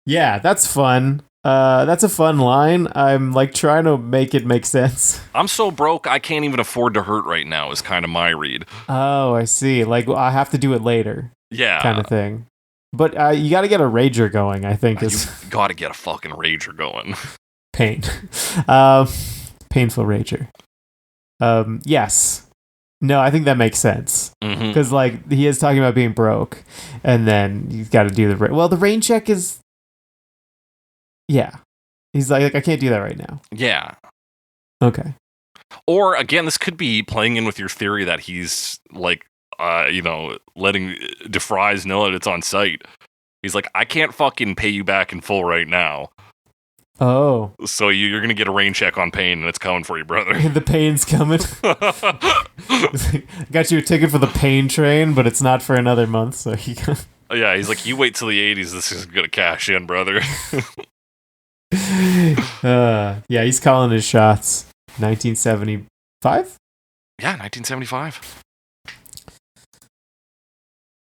Yeah, that's fun. That's a fun line. I'm, like, trying to make it make sense. I'm so broke, I can't even afford to hurt right now is kind of my read. Oh, I see. Like, I have to do it later. Yeah. Kind of thing. But you got to get a rager going, I think. You gotta get a fucking rager going. Pain. Painful rager. Yes. No, I think that makes sense. Because, like, he is talking about being broke. And then you've got to do the... Well, the rain check is... Yeah. He's like, I can't do that right now. Yeah. Okay. Or, again, this could be playing in with your theory that he's, like, letting DeFries know that it's on site. He's like, I can't fucking pay you back in full right now. Oh. So you're going to get a rain check on pain, and it's coming for you, brother. The pain's coming. Got you a ticket for the pain train, but it's not for another month, so you can... Yeah, he's like, you wait till the 80s, this is going to cash in, brother. Yeah, he's calling his shots. 1975? Yeah, 1975.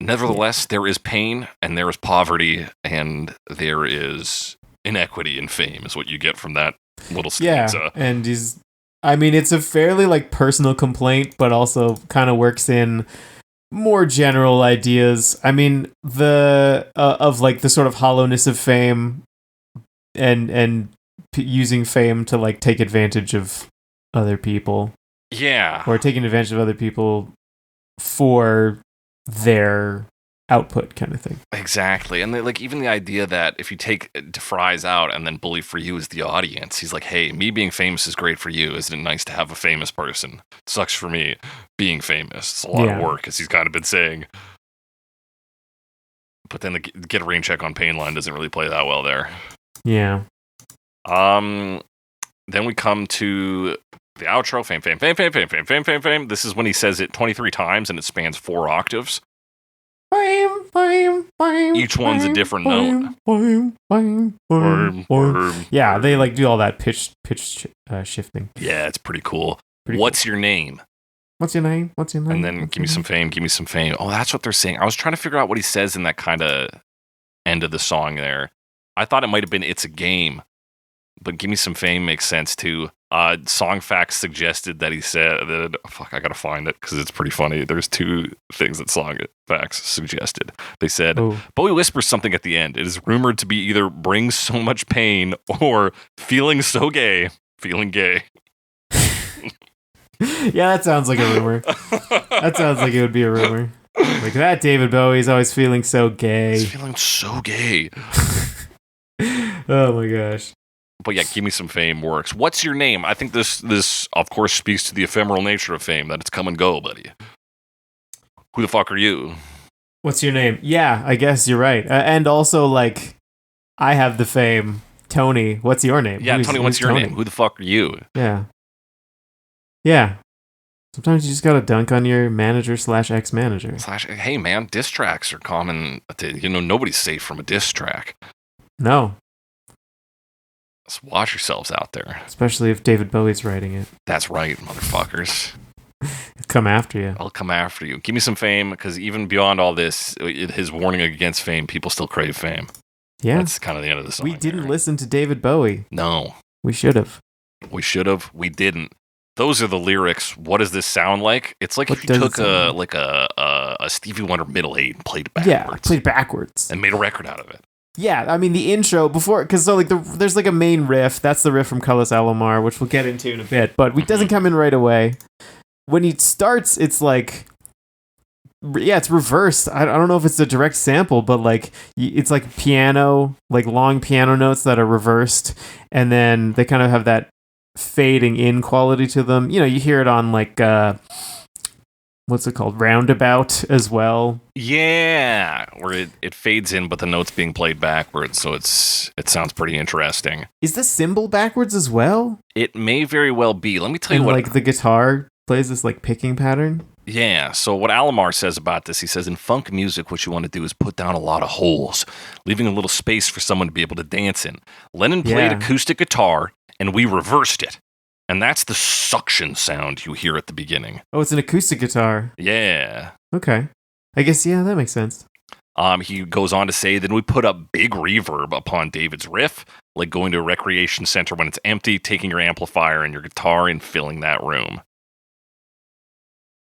Nevertheless, there is pain, and there is poverty, and there is inequity in fame, is what you get from that little stanza. Yeah, and it's a fairly, like, personal complaint, but also kind of works in more general ideas. I mean, of, like, the sort of hollowness of fame and using fame to, like, take advantage of other people. Yeah. Or taking advantage of other people for their output kind of thing. Exactly. And like, even the idea that if you take DeFries out and then bully for you as the audience, he's like, hey, me being famous is great for you. Isn't it nice to have a famous person? It sucks for me being famous. It's a lot of work, as he's kind of been saying. But then the get a rain check on pain line doesn't really play that well there. Yeah. Then we come to the outro. Fame, fame, fame, fame, fame, fame, fame, fame, fame. This is when he says it 23 times and it spans 4 octaves. Fame, fame, fame. Each one's a different note. Yeah, they, like, do all that pitch shifting. Yeah, it's pretty cool. What's your name? What's your name? What's your name? And then give me some fame, give me some fame. Oh, that's what they're saying. I was trying to figure out what he says in that kind of end of the song there. I thought it might have been It's a Game, but give me some fame makes sense too. Song Facts suggested that he said that, fuck, I gotta find it because it's pretty funny. There's 2 things that Song Facts suggested. They said, Bowie whispers something at the end. It is rumored to be either brings so much pain or feeling so gay, feeling gay. Yeah, that sounds like a rumor. That sounds like it would be a rumor. Like that David Bowie's always feeling so gay. He's feeling so gay. Oh my gosh. But yeah, give me some fame works. What's your name? I think this of course speaks to the ephemeral nature of fame, that it's come and go, buddy. Who the fuck are you? What's your name? Yeah, I guess you're right. And also, like, I have the fame. Tony, what's your name? Yeah, Tony, what's your name? Who the fuck are you? Yeah. Yeah. Sometimes you just gotta dunk on your manager / ex-manager. Hey, man, diss tracks are common. Nobody's safe from a diss track. No. Just watch yourselves out there. Especially if David Bowie's writing it. That's right, motherfuckers. Come after you. I'll come after you. Give me some fame, because even beyond all this, his warning against fame, people still crave fame. Yeah. That's kind of the end of the song. We didn't listen to David Bowie. No. We should have. We should have. We didn't. Those are the lyrics. What does this sound like? It's like if you took a Stevie Wonder middle eight and played it backwards. Yeah, played backwards. And made a record out of it. Yeah, I mean, the intro before, because there's like a main riff. That's the riff from Carlos Alomar, which we'll get into in a bit, but it doesn't come in right away. When he starts, it's like, yeah, it's reversed. I don't know if it's a direct sample, but like, it's like piano, like long piano notes that are reversed, and then they kind of have that fading in quality to them. You hear it on like what's it called, Roundabout as well. Yeah, where it fades in, but the notes being played backwards, so it sounds pretty interesting. Is the cymbal backwards as well? It may very well be. Let me tell you what. Like the guitar plays this like picking pattern. Yeah, so what Alomar says about this, he says, in funk music, what you want to do is put down a lot of holes, leaving a little space for someone to be able to dance in. Lennon played acoustic guitar, and we reversed it. And that's the suction sound you hear at the beginning. Oh, it's an acoustic guitar. Yeah. Okay. I guess, yeah, that makes sense. He goes on to say, then we put up big reverb upon David's riff, like going to a recreation center when it's empty, taking your amplifier and your guitar and filling that room.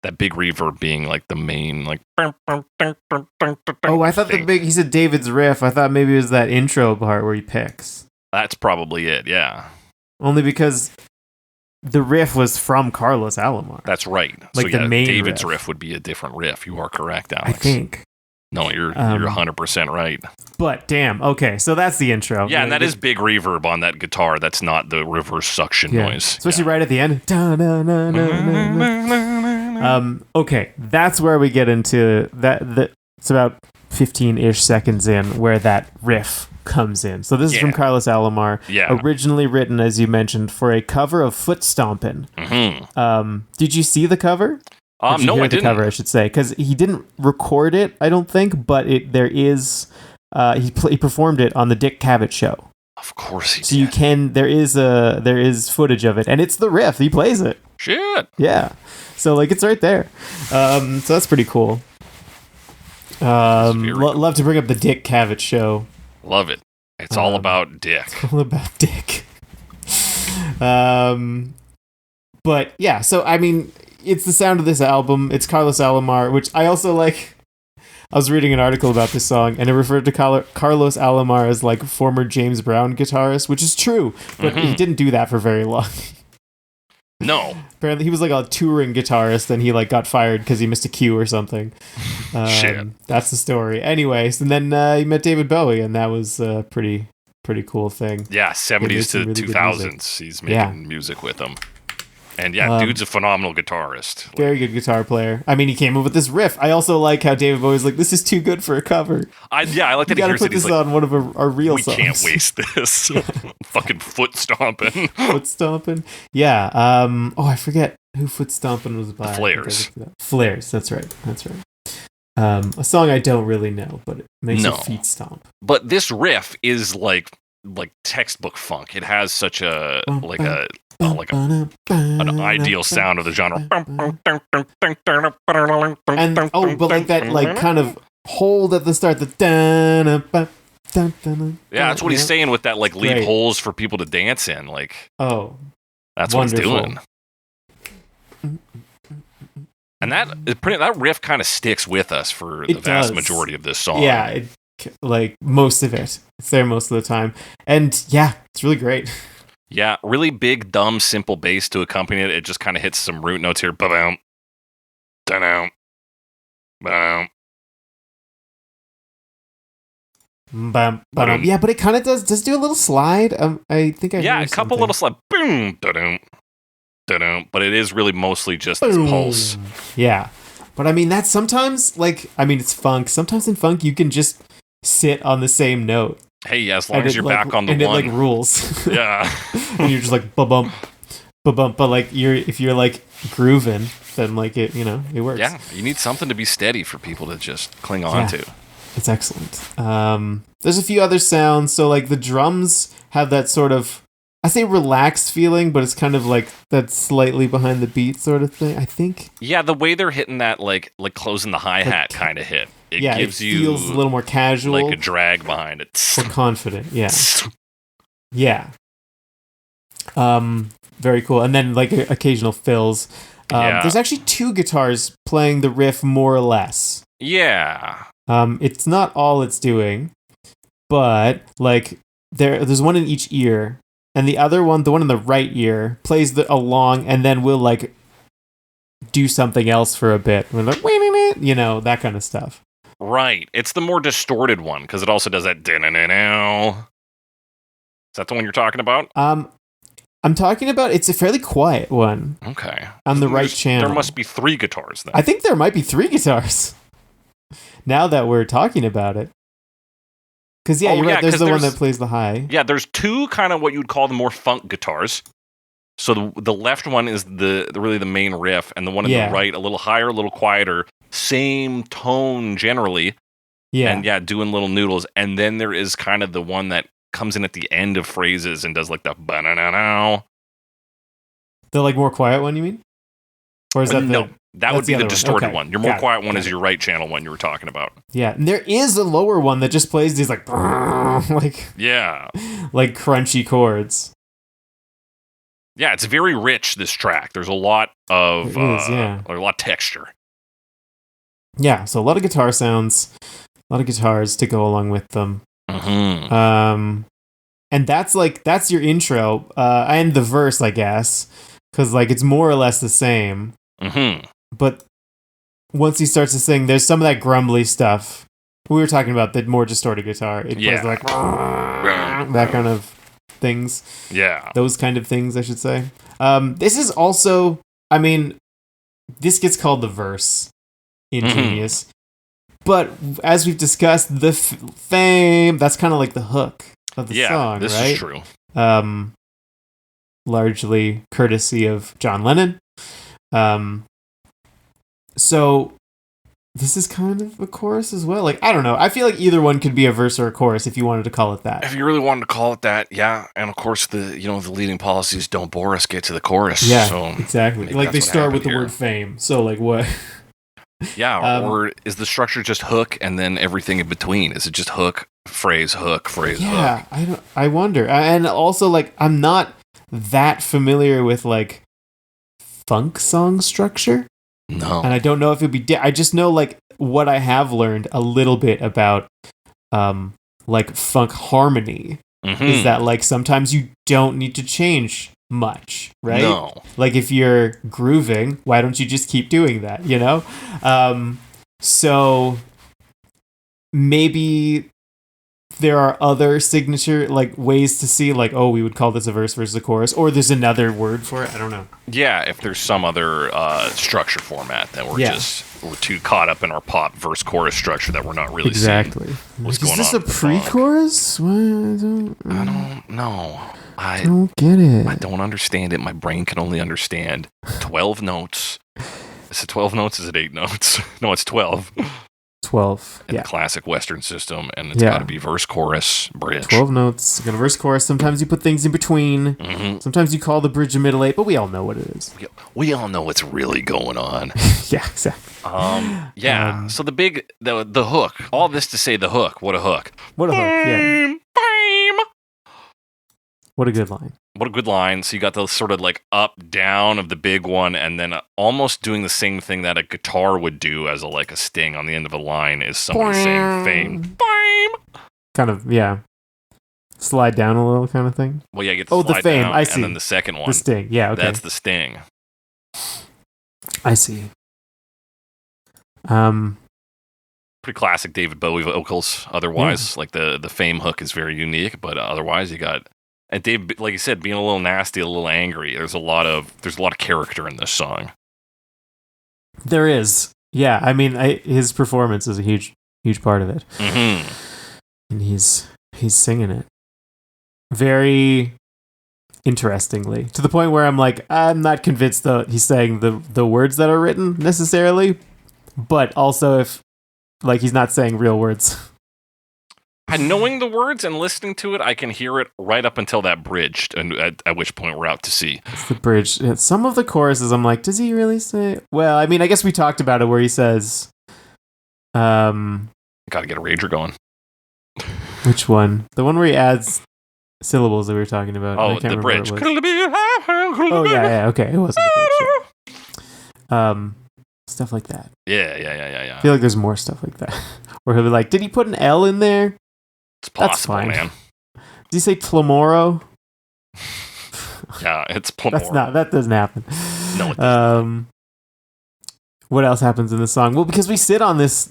That big reverb being like the main, like... Oh, I thought he said David's riff. I thought maybe it was that intro part where he picks. That's probably it, yeah. Only because the riff was from Carlos Alomar. That's right. Like so, the main David's riff would be a different riff. You are correct, Alex. I think. No, you're 100% right. But damn, okay, so that's the intro. Yeah, and that is big reverb on that guitar. That's not the reverse suction noise. Especially right at the end. Okay, that's where we get into that. It's about 15-ish seconds in where that riff comes in. So this is from Carlos Alomar, originally written, as you mentioned, for a cover of Foot Stompin'. Did you see the cover? No, I didn't. Cover, I should say, because he didn't record it, I don't think, but there is. He performed it on the Dick Cavett show. Of course he did. So you can. There is footage of it, and it's the riff. He plays it. Shit. Yeah. So like it's right there. So that's pretty cool. Love to bring up the Dick Cavett show. Love it. It's all about Dick. It's all about Dick. But yeah, so I mean, it's the sound of this album. It's Carlos Alomar, which I also like. I was reading an article about this song, and it referred to Carlos Alomar as like former James Brown guitarist, which is true, but he didn't do that for very long. No. Apparently, he was like a touring guitarist, and he like got fired because he missed a cue or something. Shit. That's the story. Anyways, and then he met David Bowie, and that was a pretty cool thing. Yeah, 70s to really 2000s. He's making music with him. And yeah, dude's a phenomenal guitarist. Very good guitar player. I mean, he came up with this riff. I also like how David Bowie's like, this is too good for a cover. I like that. You gotta put this on one of our real songs. We can't waste this. Fucking Foot Stompin'. Foot Stompin'. Yeah. I forget who Foot Stompin' was by. The Flares. Flares. That's right. A song I don't really know, but it makes your feet stomp. But this riff is like textbook funk. It has such an ideal sound of the genre. And but like that like kind of hold at the start, that's what he's saying with that like leave holes for people to dance in. Like that's what he's doing. And that riff kind of sticks with us for the vast majority of this song. Yeah, like most of it. It's there most of the time. And yeah, it's really great. Yeah, really big, dumb, simple bass to accompany it. It just kind of hits some root notes here. Ba-bam. Da-dum. Ba-dum. Bam, bam. Yeah, but it kind of does do a little slide. I think I a couple little slide. Boom. Da-dum. Da-dum. But it is really mostly just this pulse. Yeah. But I mean, that's sometimes, it's funk. Sometimes in funk, you can just sit on the same note. Hey, as long And as it, you're like, back on the and one. it like rules. Yeah. And you're just like ba-bump, ba-bump. But like if you're like grooving, then like it works. Yeah, you need something to be steady for people to just cling on to. It's excellent. There's a few other sounds. So like the drums have that sort of, I say relaxed feeling, but it's kind of like that slightly behind the beat sort of thing, I think. Yeah, the way they're hitting that like closing the hi-hat kind of hit. It gives it feels a little more casual. like a drag behind it. More confident, yeah. Yeah. Very cool. And then like occasional fills. There's actually 2 guitars playing the riff more or less. Yeah. It's not all it's doing, but like there's one in each ear, and the other one, the one in the right ear, plays along, and then will like do something else for a bit. We're like, that kind of stuff. Right. It's the more distorted one because it also does that. Is that the one you're talking about? I'm talking about, it's a fairly quiet one. Okay. On the right channel. There must be 3 guitars then. I think there might be 3 guitars. Now that we're talking about it. Because, you're right, there's the one that plays the high. Yeah, there's 2 kind of what you'd call the more funk guitars. So the left one is really the main riff, and the one in the right, a little higher, a little quieter, same tone generally. Yeah. And doing little noodles. And then there is kind of the one that comes in at the end of phrases and does like the ba-na-na-now. The like more quiet one, you mean? Or is that no? That would be the distorted one. Your more quiet one is it. your right channel one you were talking about. Yeah, and there is a lower one that just plays these like like crunchy chords. Yeah, it's very rich, this track. There's a lot of a lot of texture. Yeah, so a lot of guitar sounds, a lot of guitars to go along with them. Mm-hmm. And that's your intro, and the verse, I guess, because like it's more or less the same. Mm-hmm. But once he starts to sing, there's some of that grumbly stuff. We were talking about the more distorted guitar. It plays like that kind of things. Yeah. Those kind of things, I should say. This is also, I mean, this gets called the verse in Genius. But as we've discussed, the fame, that's kind of like the hook of the song, this right? Is true. Largely courtesy of John Lennon. So this is kind of a chorus as well. Like, I don't know. I feel like either one could be a verse or a chorus if you wanted to call it that. If you really wanted to call it that, yeah. And of course, the leading policies don't bore us, get to the chorus. Yeah, so exactly. Like they start with the word fame. So like what? Yeah, or is the structure just hook and then everything in between? Is it just hook, phrase, hook? Yeah, I wonder. And also, like, I'm not that familiar with like funk song structure. No. And I don't know if it'd be I just know like what I have learned a little bit about like funk harmony is that like sometimes you don't need to change much, right? No. Like if you're grooving, why don't you just keep doing that, you know? So maybe there are other signature like ways to see like, oh, we would call this a verse versus a chorus, or there's another word for it. I don't know. Yeah, if there's some other structure format that we're too caught up in our pop verse chorus structure that we're not really seeing what's going on. Is this a pre-chorus? I don't know. I don't get it. I don't understand it. My brain can only understand 12 notes. Is it 12 notes? Is it 8 notes? No, it's 12. 12. In the classic Western system, and it's got to be verse, chorus, bridge. 12 notes. You got a verse, chorus. Sometimes you put things in between. Mm-hmm. Sometimes you call the bridge a middle eight, but we all know what it is. We all know what's really going on. Yeah, exactly. So the hook. All this to say the hook. What a hook. What a hook. Yeah. Bam. What a good line. What a good line. So you got the sort of like up, down of the big one, and then almost doing the same thing that a guitar would do as a sting on the end of a line is somebody saying fame. Fame! Kind of, yeah. Slide down a little kind of thing. Well, yeah, you get the slide the fame. down, I see. And then the second one. The sting, yeah, okay. That's the sting. I see. Pretty classic David Bowie vocals. Otherwise, like the fame hook is very unique, but otherwise you got... And Dave, like you said, being a little nasty, a little angry. There's a lot of character in this song. There is, yeah. I mean, his performance is a huge part of it, mm-hmm. and he's He's singing it very interestingly, to the point where I'm like, I'm not convinced that he's saying the words that are written necessarily, but also if like he's not saying real words. And knowing the words and listening to it, I can hear it right up until that bridge, and at which point we're out to sea. It's the bridge. Some of the choruses, I'm like, does he really say? Well, I mean, I guess we talked about it where he says, Got to get a rager going. which one? The one where he adds syllables that we were talking about. Oh, I can't the remember bridge. what it was. Oh yeah, okay, it wasn't the bridge. Stuff like that. Yeah. I feel like there's more stuff like that. Where he'll be like, did he put an L in there? It's possible, That's fine. man. Did he say Plamoro? Yeah, it's Plamoro. That doesn't happen. No, it doesn't. What else happens in the song? Well, because we sit on this,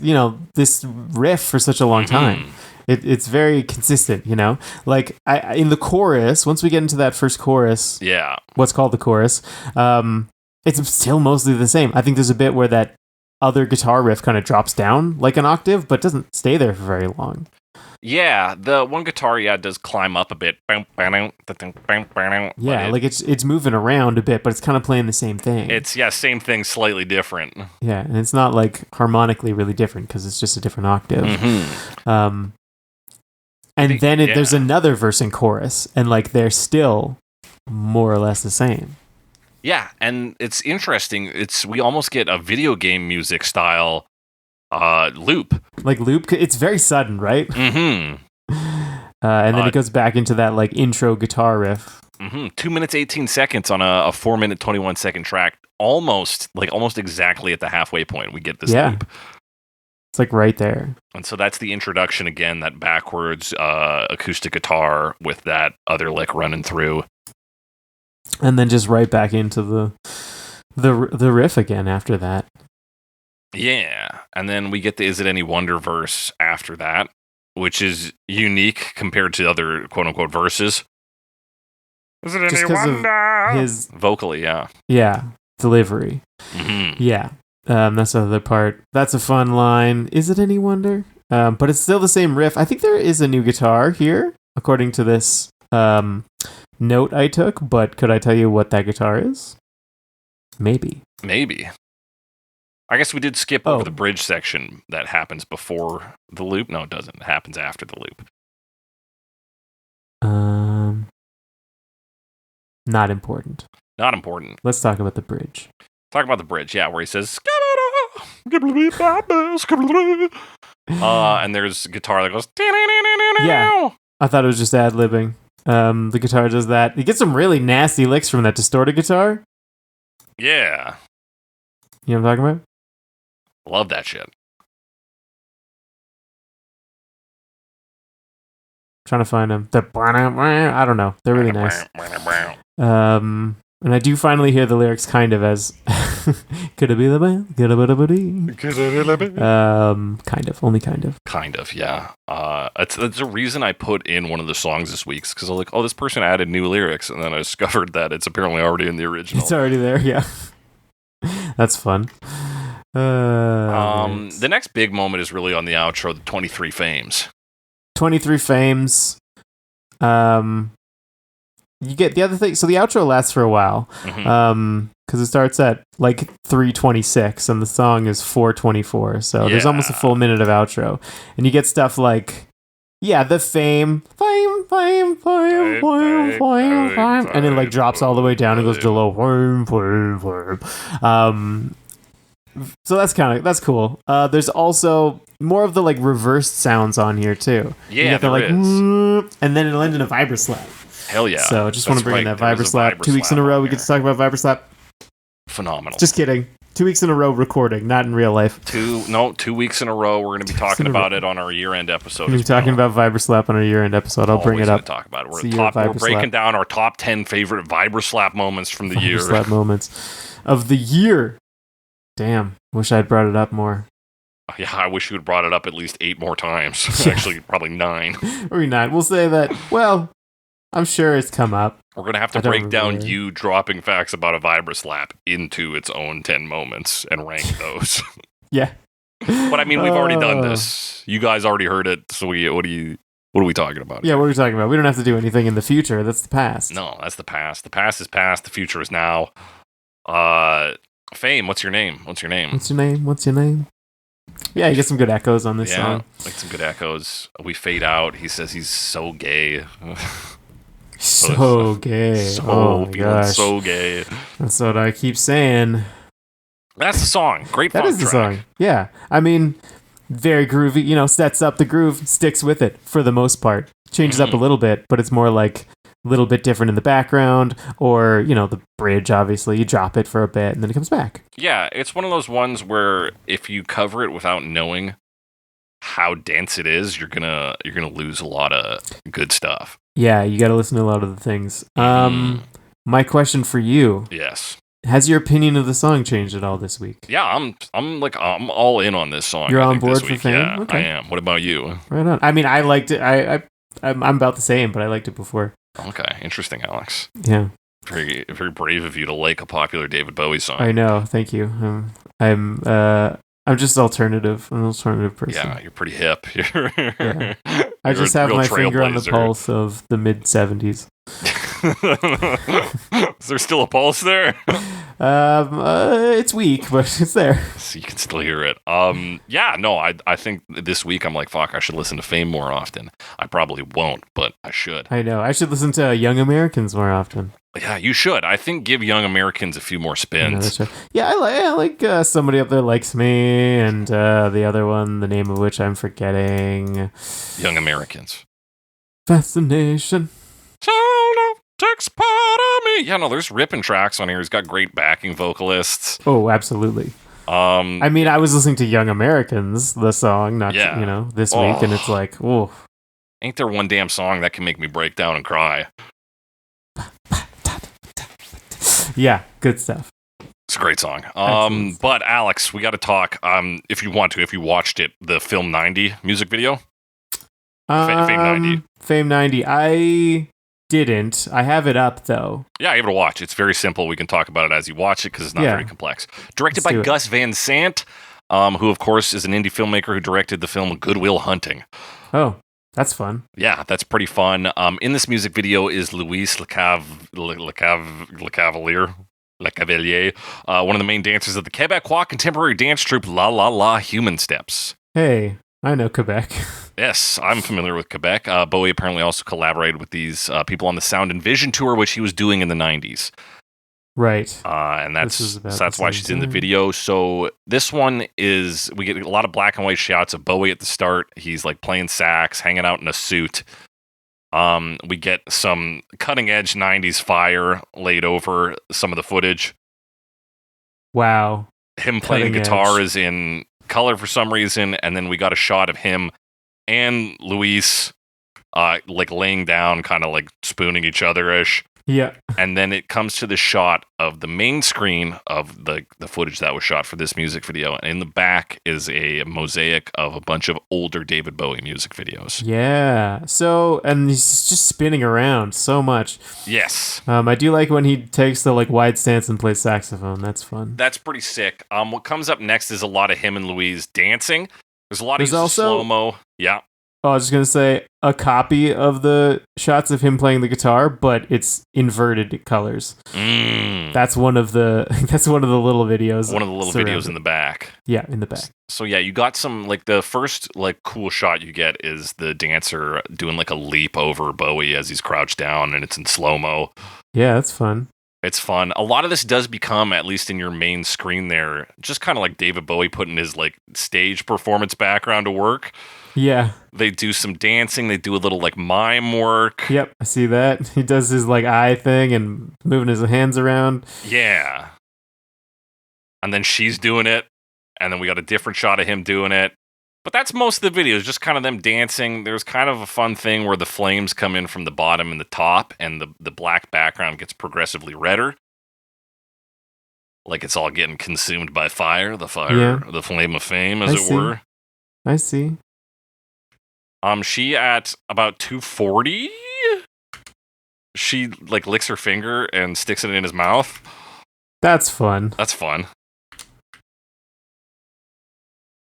this riff for such a long time. It's very consistent, Like in the chorus, once we get into that first chorus, what's called the chorus, it's still mostly the same. I think there's a bit where that other guitar riff kind of drops down like an octave, but doesn't stay there for very long. Yeah, the one guitar, does climb up a bit. Yeah, like it's moving around a bit, but it's kind of playing the same thing. It's, same thing, slightly different. Yeah, and it's not like harmonically really different because it's just a different octave. Mm-hmm. There's another verse and chorus, and like they're still more or less the same. Yeah, and it's interesting. We almost get a video game music style loop. Like loop, it's very sudden, right? Mm-hmm. And then it goes back into that like intro guitar riff. Mm-hmm. 2 minutes 18 seconds on a 4 minute 21 second track. Almost exactly at the halfway point we get this loop. It's like right there. And so that's the introduction again, that backwards acoustic guitar with that other lick running through. And then just right back into the riff again after that. Yeah, and then we get the Is It Any Wonder verse after that, which is unique compared to other quote-unquote verses. Is it any wonder? His vocally, yeah. Yeah, delivery. Mm-hmm. Yeah, that's the other part. That's a fun line. Is it any wonder? But it's still the same riff. I think there is a new guitar here, according to this note I took, but could I tell you what that guitar is? Maybe. I guess we did skip over the bridge section that happens before the loop. No, it doesn't. It happens after the loop. Not important. Not important. Let's talk about the bridge. Talk about the bridge, where he says, and there's guitar that goes, yeah. I thought it was just ad-libbing. The guitar does that. You get some really nasty licks from that distorted guitar. Yeah. You know what I'm talking about? Love that shit. Trying to find them. I don't know. They're really nice. And I do finally hear the lyrics kind of as could it be the band? Kind of. Only kind of. Kind of, yeah. That's a reason I put in one of the songs this week, because I was like, this person added new lyrics, and then I discovered that it's apparently already in the original. It's already there, yeah. That's fun. The next big moment is really on the outro, the 23 Fames. 23 Fames. You get the other thing. So the outro lasts for a while. Because it starts at like 3:26 and the song is 4:24. So there's almost a full minute of outro. And you get stuff like, the fame. And it like drops all the way down and goes to low. So that's cool. There's also more of the like reversed sounds on here too. Yeah, there is. And then it'll end in a vibroslap. Hell yeah. So just want to bring in that vibroslap. 2 weeks in a row we get to talk about vibroslap. Phenomenal. Just kidding. 2 weeks in a row recording, not in real life. 2 weeks in a row. We're going to be talking about it on our year-end episode. We're talking about vibroslap on our year-end episode. I'll bring it up. Talk about it. We're breaking down our top 10 favorite vibroslap moments from the year. Vibroslap moments of the year. Damn. Wish I'd brought it up more. Yeah, I wish you had brought it up at least 8 more times. Actually, probably 9. Or 9. We'll say that, I'm sure it's come up. We're going to have to break down you dropping facts about a vibroslap into its own 10 moments and rank those. Yeah. But I mean, we've already done this. You guys already heard it, so what do you... What are we talking about? Yeah, what are we talking about? We don't have to do anything in the future. That's the past. No, that's the past. The past is past. The future is now. Fame, what's your name? What's your name? Yeah, you get some good echoes on this song. Like some good echoes. We fade out. He says he's so gay. So gay. Oh my gosh. So gay. That's what I keep saying. That's the song. Great funk track. That is the song. Yeah. I mean, very groovy, sets up the groove, sticks with it for the most part. Changes up a little bit, but it's more like a little bit different in the background, or, the bridge, obviously. You drop it for a bit, and then it comes back. Yeah, it's one of those ones where if you cover it without knowing how dense it is, you're gonna lose a lot of good stuff. Yeah, you got to listen to a lot of the things. My question for you. Yes. Has your opinion of the song changed at all this week? Yeah, I'm all in on this song. You're on board for Fame? Yeah, okay. I am. What about you? Right on. I mean, I liked it. I'm about the same, but I liked it before. Okay, interesting, Alex. Yeah. Very, very brave of you to like a popular David Bowie song. I know. Thank you. I'm just alternative. I'm an alternative person. Yeah, you're pretty hip. Yeah. I just have my finger on the pulse of the mid-'70s. Is there still a pulse there? It's weak, but it's there. So you can still hear it. I think this week I'm like, fuck, I should listen to Fame more often. I probably won't, but I should. I know. I should listen to Young Americans more often. Yeah, you should. I think give Young Americans a few more spins. Yeah, I like Somebody Up There Likes Me, and the other one, the name of which I'm forgetting. Young Americans. Fascination. Takes part of me. Yeah, no, there's ripping tracks on here. He's got great backing vocalists. Oh, absolutely. I mean, I was listening to Young Americans, the song, this week, and it's like, oh. Ain't there one damn song that can make me break down and cry? Yeah, good stuff. It's a great song. But Alex, we got to talk. If you watched it, the Film 90 music video. Fame 90. Fame 90. I didn't. I have it up though. Yeah, give it a watch. It's very simple. We can talk about it as you watch it because it's not very complex. Directed by Gus Van Sant, who of course is an indie filmmaker who directed the film Good Will Hunting. Oh. That's fun. Yeah, that's pretty fun. In this music video is Luis Lecavalier, one of the main dancers of the Quebecois contemporary dance troupe La La La Human Steps. Hey, I know Quebec. Yes, I'm familiar with Quebec. Bowie apparently also collaborated with these people on the Sound and Vision tour, which he was doing in the 90s. Right. And that's why she's in the video. So this one is, we get a lot of black and white shots of Bowie at the start. He's like playing sax, hanging out in a suit. We get some cutting edge 90s fire laid over some of the footage. Wow. Him playing guitar is in color for some reason. And then we got a shot of him and Luis like laying down, kind of like spooning each other-ish. Yeah. And then it comes to the shot of the main screen of the footage that was shot for this music video. And in the back is a mosaic of a bunch of older David Bowie music videos. Yeah. So, and he's just spinning around so much. Yes. I do like when he takes the like wide stance and plays saxophone. That's fun. That's pretty sick. What comes up next is a lot of him and Louise dancing. There's a lot of slow-mo. Yeah. Oh, I was just going to say a copy of the shots of him playing the guitar, but it's inverted colors. That's one of the little videos. One of the little videos in the back. Yeah, in the back. So yeah, you got some, like the first like cool shot you get is the dancer doing like a leap over Bowie as he's crouched down, and it's in slow-mo. Yeah, that's fun. It's fun. A lot of this does become, at least in your main screen there, just kind of like David Bowie putting his like stage performance background to work. Yeah. They do some dancing. They do a little like mime work. Yep, I see that. He does his like eye thing and moving his hands around. Yeah. And then she's doing it. And then we got a different shot of him doing it. But that's most of the video, just kind of them dancing. There's kind of a fun thing where the flames come in from the bottom and the top, and the black background gets progressively redder. Like it's all getting consumed by fire, the flame of fame, as it were. I see. She at about 240, she like licks her finger and sticks it in his mouth. That's fun. That's fun.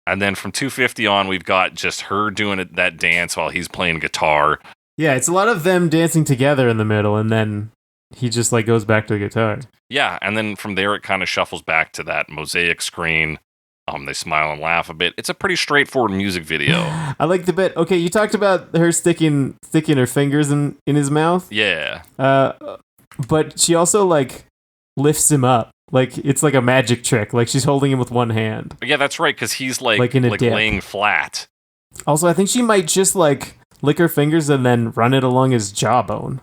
And then from 250 on, we've got just her doing that dance while he's playing guitar. Yeah, it's a lot of them dancing together in the middle, and then he just like goes back to the guitar. Yeah, and then from there it kind of shuffles back to that mosaic screen. They smile and laugh a bit. It's a pretty straightforward music video. I like the bit. Okay, you talked about her sticking her fingers in his mouth. Yeah. But she also like lifts him up. Like it's like a magic trick. Like she's holding him with one hand. Yeah, that's right, because he's like in a dip. laying flat. Also, I think she might just like lick her fingers and then run it along his jawbone.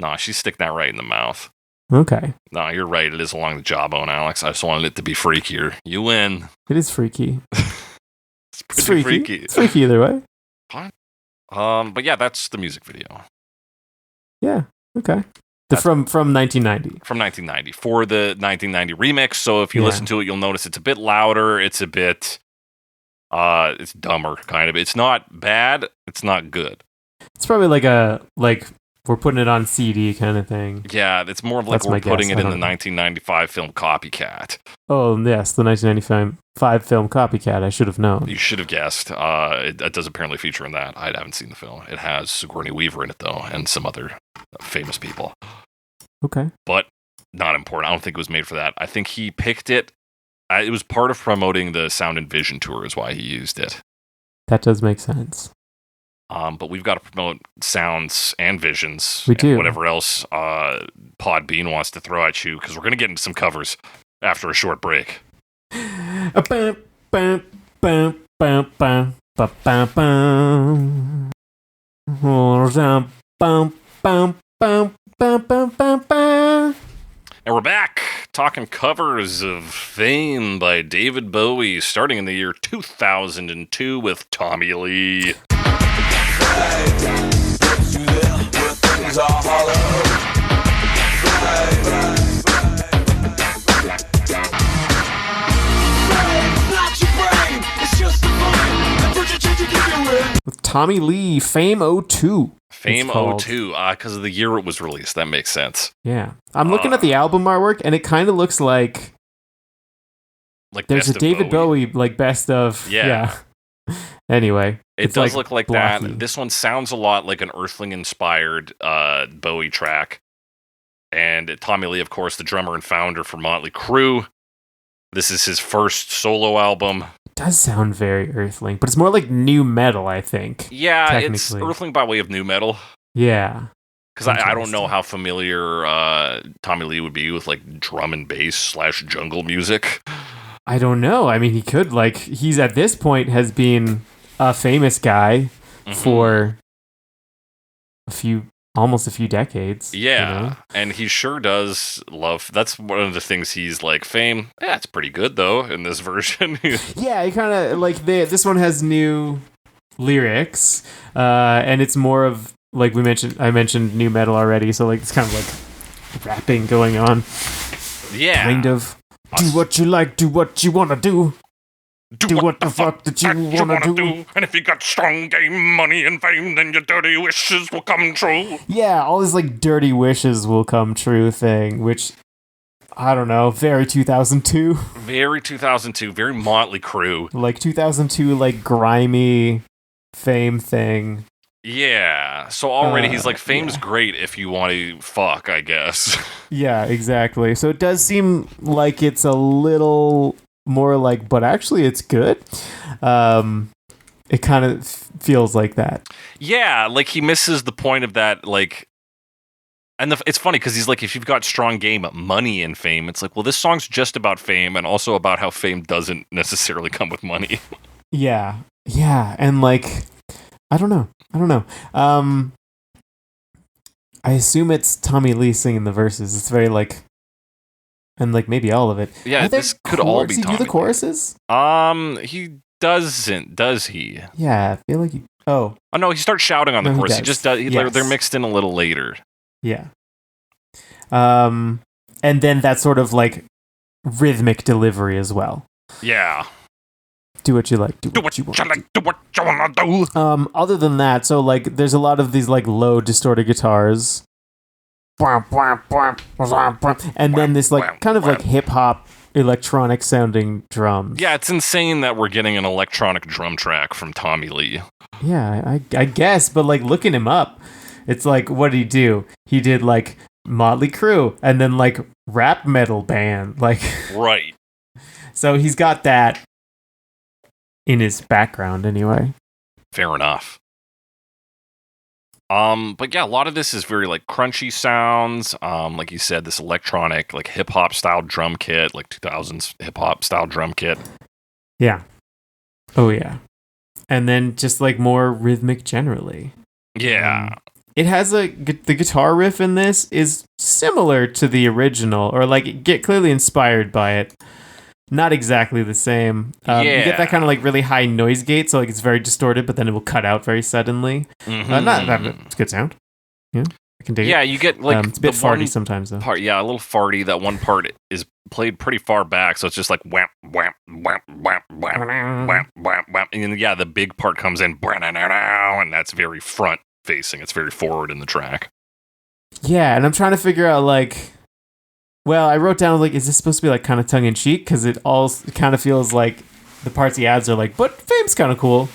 Nah, she's sticking that right in the mouth. Okay. No, you're right. It is along the jawbone, Alex. I just wanted it to be freakier. You win. It is freaky. It's pretty freaky. It's freaky either way. What? But yeah, that's the music video. Yeah. Okay. From 1990. From 1990 for the 1990 remix. So if you listen to it, you'll notice it's a bit louder. It's a bit, it's dumber, kind of. It's not bad. It's not good. It's probably like we're putting it on CD kind of thing. Yeah, it's more of like we're putting it in the 1995 film Copycat. Oh, yes, the 1995 film Copycat. I should have known. You should have guessed. It does apparently feature in that. I haven't seen the film. It has Sigourney Weaver in it, though, and some other famous people. Okay. But not important. I don't think it was made for that. I think he picked it. It was part of promoting the Sound and Vision tour is why he used it. That does make sense. But we've got to promote sounds and visions. We do. And whatever else Podbean wants to throw at you, because we're going to get into some covers after a short break. And we're back talking covers of Fame by David Bowie, starting in the year 2002 with Tommy Lee. With Tommy Lee, Fame 02. Fame 02, because of the year it was released. That makes sense. Yeah. I'm looking at the album artwork, and it kind of looks like there's a David Bowie like best of. Yeah. Anyway. It does look like blocky. That. This one sounds a lot like an Earthling-inspired Bowie track. And Tommy Lee, of course, the drummer and founder for Motley Crue. This is his first solo album. It does sound very Earthling, but it's more like new metal, I think. Yeah, it's Earthling by way of new metal. Yeah. Because I don't know how familiar Tommy Lee would be with like drum and bass / jungle music. I don't know. I mean, he could, like, he's at this point has been a famous guy for almost a few decades. Yeah, you know? And he sure does love. That's one of the things he's like. Fame. Yeah, it's pretty good though in this version. Yeah, he kind of like this one has new lyrics, and it's more of like I mentioned new metal already, so like it's kind of like rapping going on. Yeah, kind of. Do what you like, do what you want to do. Do what the fuck that you want to do. And if you got strong game, money, and fame, then your dirty wishes will come true. Yeah, all these like dirty wishes will come true thing, which, I don't know, very 2002. Very 2002, very Motley Crue. Like 2002, like grimy Fame thing. Yeah, so already he's like, Fame's great if you want to fuck, I guess. Yeah, exactly. So it does seem like it's a little more like, but actually it's good. It kind of feels like that. Yeah, like he misses the point of that, like, and it's funny because he's like, if you've got strong game, money, and fame, it's like, well, this song's just about fame and also about how fame doesn't necessarily come with money. Yeah, and like, I don't know. I assume it's Tommy Lee singing the verses. It's very like, and like maybe all of it. Yeah, this could all be Tommy. Does he do the choruses? He doesn't, does he? Yeah, I feel like he. Oh no, he starts shouting on the chorus. He just does. Yes. They're mixed in a little later. Yeah. And then that sort of like rhythmic delivery as well. Yeah. Do what you like. Do what you want. Do what you wanna do. Other than that, so like, there's a lot of these like low distorted guitars, and then this like kind of like hip hop electronic sounding drums. Yeah, it's insane that we're getting an electronic drum track from Tommy Lee. Yeah, I guess, but like looking him up, it's like, what did he do? He did like Motley Crue and then like rap metal band. Like, right. So he's got that in his background anyway. Fair enough. But yeah, a lot of this is very like crunchy sounds. Like you said, this electronic, like hip hop style drum kit, like 2000s hip hop style drum kit. Yeah. Oh yeah. And then just like more rhythmic generally. Yeah. It has the guitar riff in this is similar to the original, or like get clearly inspired by it. Not exactly the same. You get that kind of like really high noise gate, so like it's very distorted, but then it will cut out very suddenly. It's a good sound. Yeah, I can dig it. Yeah, you get like it's a bit farty sometimes though. A little farty. That one part is played pretty far back, so it's just like wham, wham, wham, wham, wham, wham, wham, wham, and then the big part comes in, and that's very front facing. It's very forward in the track. Yeah, and I'm trying to figure out like. Well, I wrote down, like, is this supposed to be, like, kind of tongue-in-cheek? Because it kind of feels like the parts he adds are like, but fame's kind of cool.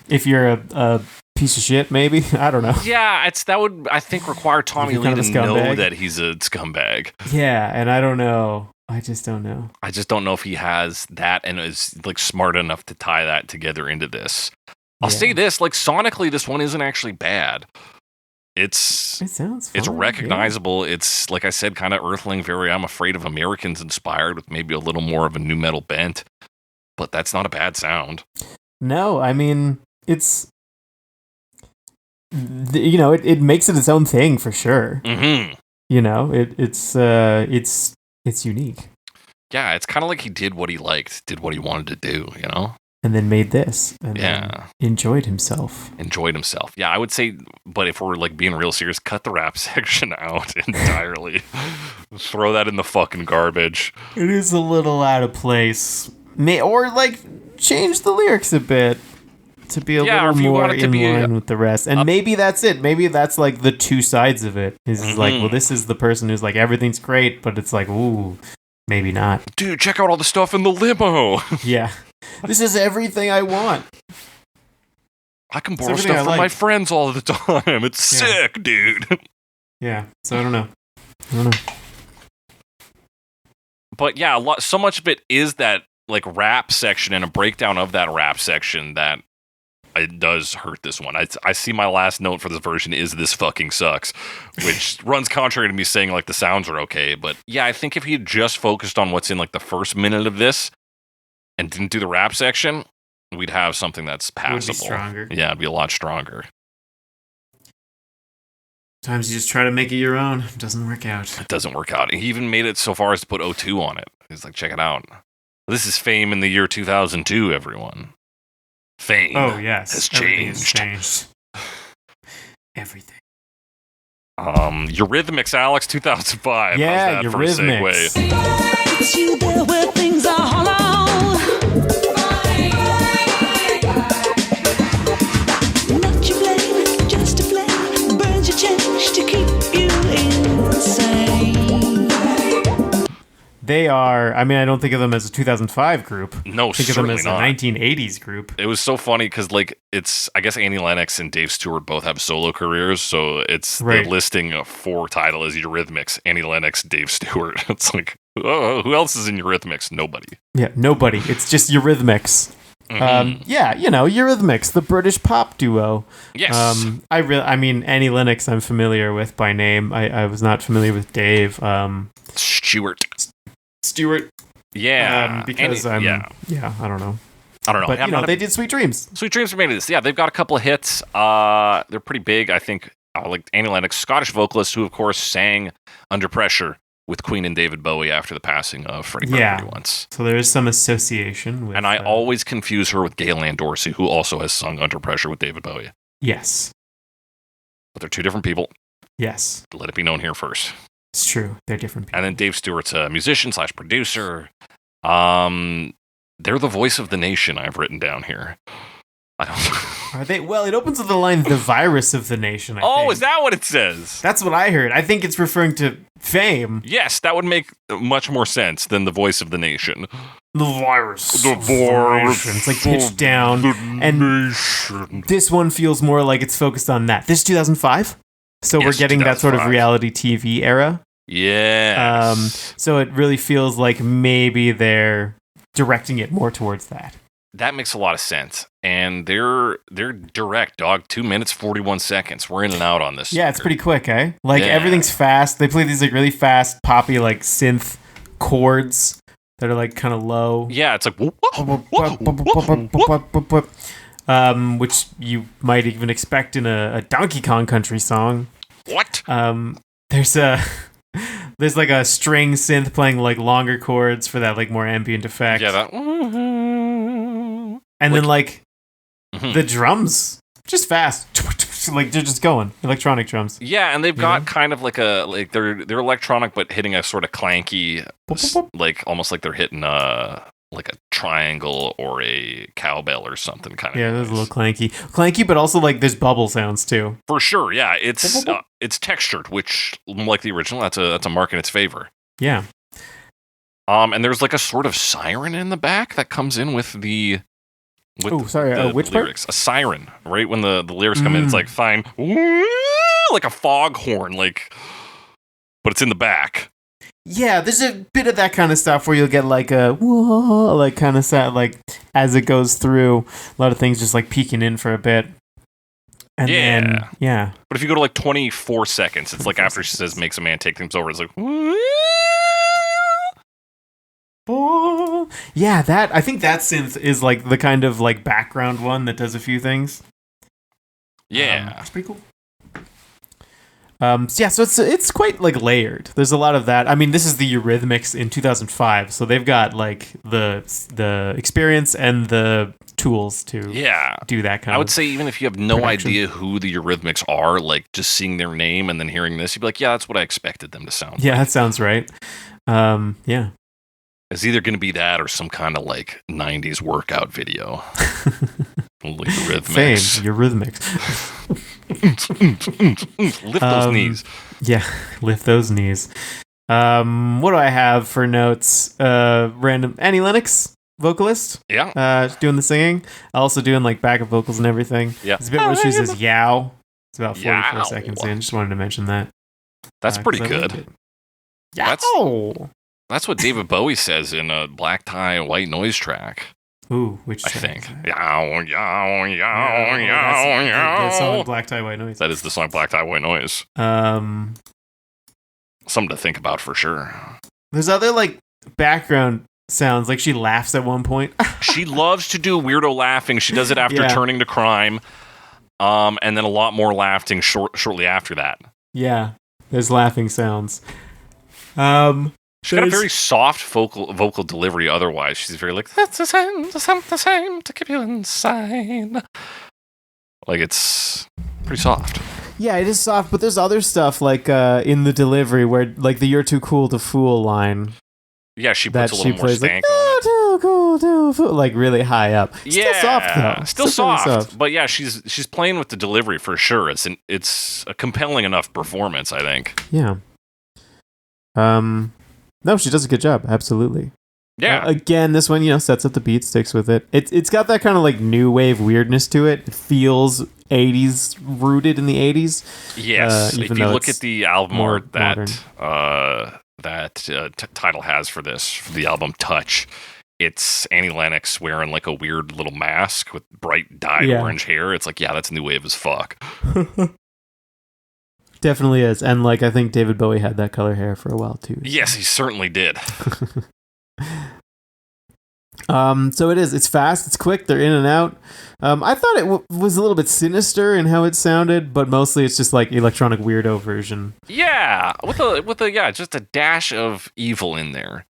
If you're a piece of shit, maybe? I don't know. Yeah, that would, I think, require Tommy Lee to know that he's a scumbag. Yeah, and I don't know. I just don't know. I just don't know if he has that and is, like, smart enough to tie that together into this. I'll say this, like, sonically, this one isn't actually bad. It sounds fun, it's recognizable. Yeah. It's, like I said, kind of Earthling, very I'm Afraid of Americans inspired with maybe a little more of a nu metal bent. But that's not a bad sound. No, I mean, it's... it makes it its own thing for sure. Mm-hmm. It's unique. Yeah, it's kind of like he did what he liked, did what he wanted to do, And then made this. And then enjoyed himself. Yeah, I would say, but if we're like being real serious, cut the rap section out entirely. Throw that in the fucking garbage. It is a little out of place. Or like change the lyrics a bit to be a little more in line with the rest. And maybe that's it. Maybe that's like the two sides of it. Is like, well, this is the person who's like, everything's great, but it's like, ooh, maybe not. Dude, check out all the stuff in the limo. Yeah. This is everything I want. I can borrow stuff from my friends all the time. It's sick, dude. Yeah, so I don't know. But yeah, so much of it is that like rap section and a breakdown of that rap section that it does hurt this one. I see my last note for this version is this fucking sucks, which runs contrary to me saying like the sounds are okay. But yeah, I think if he had just focused on what's in like the first minute of this, and didn't do the rap section, we'd have something that's passable. Would be stronger. Yeah, it'd be a lot stronger. Sometimes you just try to make it your own. It doesn't work out. It doesn't work out. He even made it so far as to put O2 on it. He's like, check it out. This is Fame in the year 2002, everyone. Fame has changed. Everything. Eurythmics, Alex, 2005. Yeah, Eurythmics. It's you there where things are hollow. Not your blame, just a flame. Burns your change to keep you insane. They are, I mean, I don't think of them as a 2005 group. No, think of them as not. A 1980s group. It was so funny because, like, it's, I guess Annie Lennox and Dave Stewart both have solo careers, so it's the listing for title is Eurythmics, Annie Lennox, Dave Stewart. It's like, oh, who else is in Eurythmics? Nobody. Yeah, nobody. It's just Eurythmics. Mm-hmm. Eurythmics, the British pop duo. Yes. I mean, Annie Lennox I'm familiar with by name. I was not familiar with Dave. Stewart. Yeah. Because I don't know. But, they did Sweet Dreams. Sweet Dreams made this. Yeah, they've got a couple of hits. They're pretty big, I think. Like Annie Lennox, Scottish vocalist who, of course, sang Under Pressure with Queen and David Bowie after the passing of Freddie Mercury once. So there is some association with... And I always confuse her with Gail Ann Dorsey, who also has sung Under Pressure with David Bowie. Yes. But they're two different people. Yes. Let it be known here first. It's true. They're different people. And then Dave Stewart's a musician / producer. They're the voice of the nation, I've written down here. I don't know. Are they? Well, it opens with the line, the virus of the nation, I think. Is that what it says? That's what I heard. I think it's referring to fame. Yes, that would make much more sense than the voice of the nation. The virus. The virus. It's like pitched down. And this one feels more like it's focused on that. This is 2005. So we're getting that sort of reality TV era. Yeah. So it really feels like maybe they're directing it more towards that. That makes a lot of sense. And they're direct, dog. 2 minutes, 41 seconds. We're in and out on this. Yeah, it's pretty quick, eh? Like everything's fast. They play these like really fast, poppy, like synth chords that are like kind of low. Yeah, it's like which you might even expect in a Donkey Kong Country song. What? There's like a string synth playing like longer chords for that like more ambient effect. Yeah, that. And then like the drums, just fast, like they're just going electronic drums. Yeah, and they've got kind of like they're electronic, but hitting a sort of clanky, like almost like they're hitting like a triangle or a cowbell or something kind of. Yeah, there's a little clanky, but also like there's bubble sounds too. For sure, yeah, it's textured, which like the original, that's a mark in its favor. Yeah. And there's like a sort of siren in the back that comes in with the. Which lyrics? part? A siren, right when the lyrics come in, it's like fine, like a foghorn, like, but it's in the back. Yeah, there's a bit of that kind of stuff where you'll get like a whoa, like kind of sound, like as it goes through. A lot of things just like peeking in for a bit. And then, yeah. But if you go to like 24 seconds, it's like after she says "makes a man take things over," it's like. Yeah, I think that synth is like the kind of like background one that does a few things. Yeah, it's pretty cool. So it's quite like layered. There's a lot of that. I mean, this is the Eurythmics in 2005, so they've got like the experience and the tools to do that kind of. I would say even if you have no production. idea who the Eurythmics are, like just seeing their name and then hearing this, you'd be like, yeah, that's what I expected them to sound. Yeah, that sounds right. Yeah. It's either going to be that or some kind of like 90s workout video. Eurythmics. Fame, Eurythmics. Lift those knees. Yeah, lift those knees. What do I have for notes? Random Annie Lennox, vocalist. Yeah. Doing the singing. Also doing like backup vocals and everything. Yeah. There's a bit where she says yow. It's about 44 Yow. seconds in. Just wanted to mention that. That's pretty good. Yow. That's what David Bowie says in a Black Tie White Noise track. Ooh, which I track think. is that? Yow, yow, yow, That's yow, the song yow. Black Tie White Noise. That is the song Black Tie White Noise. Something to think about for sure. There's other like background sounds, like she laughs at one point. She loves to do weirdo laughing. She does it after turning to crime. And then a lot more laughing shortly after that. Yeah, there's laughing sounds. She's got a very soft vocal delivery otherwise. She's very like, that's the same to keep you inside. Like, it's pretty soft. Yeah, it is soft, but there's other stuff like in the delivery where like the "You're too cool to fool" line. Yeah, she puts a little more plays stank like, on it. Too cool to fool, like really high up. Still soft though. Still soft. But yeah, she's playing with the delivery for sure. It's a compelling enough performance, I think. Yeah. No, she does a good job. Absolutely. Yeah. Again, this one, sets up the beat, sticks with it. It's got that kind of like new wave weirdness to it. It feels 80s, rooted in the 80s. Yes. If you look at the album art that title has for the album Touch, it's Annie Lennox wearing like a weird little mask with bright dyed orange hair. It's like, yeah, that's new wave as fuck. Definitely is. And like I think David Bowie had that color hair for a while too. Yes, he certainly did. So it is. It's fast. It's quick. They're in and out. I thought it was a little bit sinister in how it sounded, but mostly it's just like electronic weirdo version. Yeah, with just a dash of evil in there.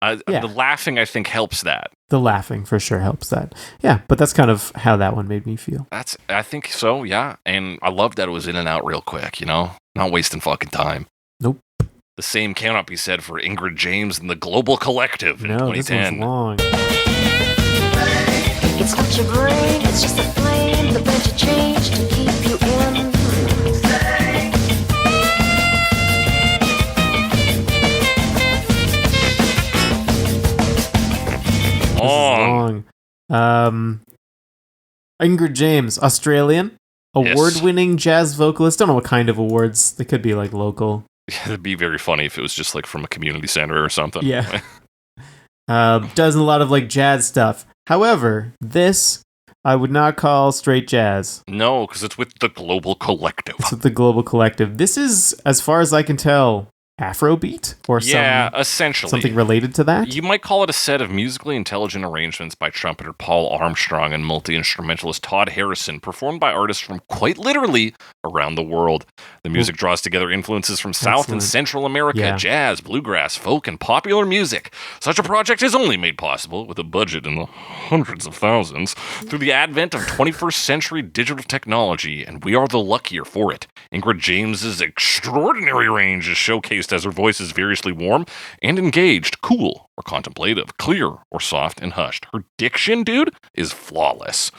The laughing, I think, helps that. The laughing for sure helps that. Yeah, but that's kind of how that one made me feel. I think so. Yeah, and I love that it was in and out real quick. Not wasting fucking time. Nope. The same cannot be said for Ingrid James and the Global Collective in 2010. This one's long. It's not your brain, it's just a flame. The meant to change to keep you in. Ingrid James, Australian, award-winning jazz vocalist. Don't know what kind of awards. They could be like local. Yeah, it'd be very funny if it was just like from a community center or something. Yeah. Does a lot of like jazz stuff. However, this I would not call straight jazz. No, because it's with the Global Collective. It's with the Global Collective. This is, as far as I can tell, Afrobeat or essentially something related to that. You might call it a set of musically intelligent arrangements by trumpeter Paul Armstrong and multi-instrumentalist Todd Harrison, performed by artists from quite literally around the world. The music draws together influences from South and Central America, jazz, bluegrass, folk, and popular music. Such a project is only made possible with a budget in the hundreds of thousands through the advent of 21st century digital technology, and we are the luckier for it. Ingrid James's extraordinary range is showcased as her voice is variously warm and engaged, cool or contemplative, clear or soft and hushed. Her diction, dude, is flawless.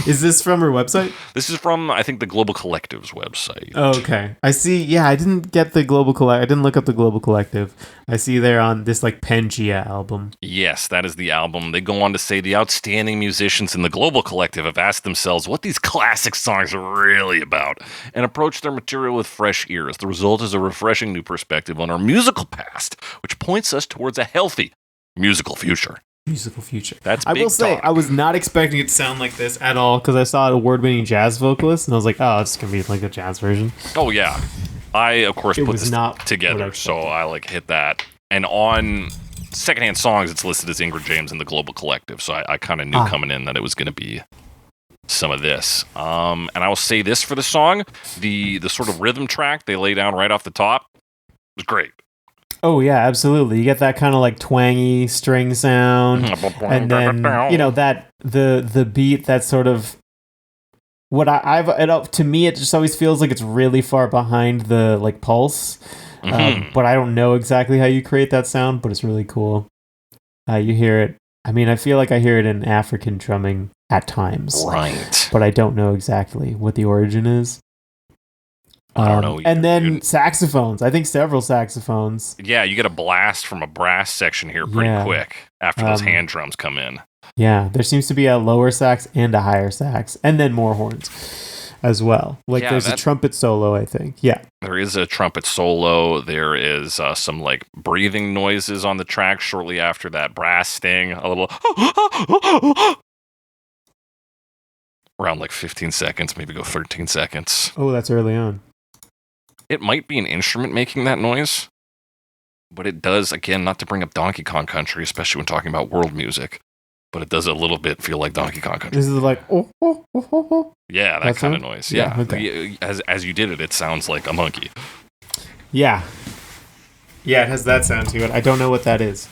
Is this from her website? This is from, I think, the Global Collective's website. Oh, okay. I see. Yeah, I didn't get the Global Collective. I didn't look up the Global Collective. I see they're on this like Pangea album. Yes, that is the album. They go on to say the outstanding musicians in the Global Collective have asked themselves what these classic songs are really about and approached their material with fresh ears. The result is a refreshing new perspective on our musical past, which points us towards a healthy musical future. Musical future. That's I big will say, talk. I was not expecting it to sound like this at all because I saw an award-winning jazz vocalist and I was like, oh, it's gonna be like a jazz version. Oh yeah, I of course It put was this not what I together, so expected. I like hit that. And on secondhand songs, it's listed as Ingrid James and the Global Collective, so I kind of knew coming in that it was going to be some of this. And I will say this for the song, the sort of rhythm track they lay down right off the top was great. Oh yeah, absolutely. You get that kind of like twangy string sound, and then that the beat that sort of what to me it just always feels like it's really far behind the like pulse. But I don't know exactly how you create that sound, but it's really cool. You hear it. I mean, I feel like I hear it in African drumming at times, Right. but I don't know exactly what the origin is. I don't know. And then saxophones. I think several saxophones. Yeah, you get a blast from a brass section here pretty quick after those hand drums come in. Yeah, there seems to be a lower sax and a higher sax, and then more horns as well. Like there's a trumpet solo, I think. Yeah. There is a trumpet solo. There is some like breathing noises on the track shortly after that brass sting. A little around like 15 seconds, maybe go 13 seconds. Oh, that's early on. It might be an instrument making that noise, but it does, again, not to bring up Donkey Kong Country, especially when talking about world music, but it does a little bit feel like Donkey Kong Country. This is like, oh. Yeah, that kind of sound? noise. Yeah, Yeah. okay. As you did it, it sounds like a monkey. Yeah. Yeah, it has that sound to it. I don't know what that is.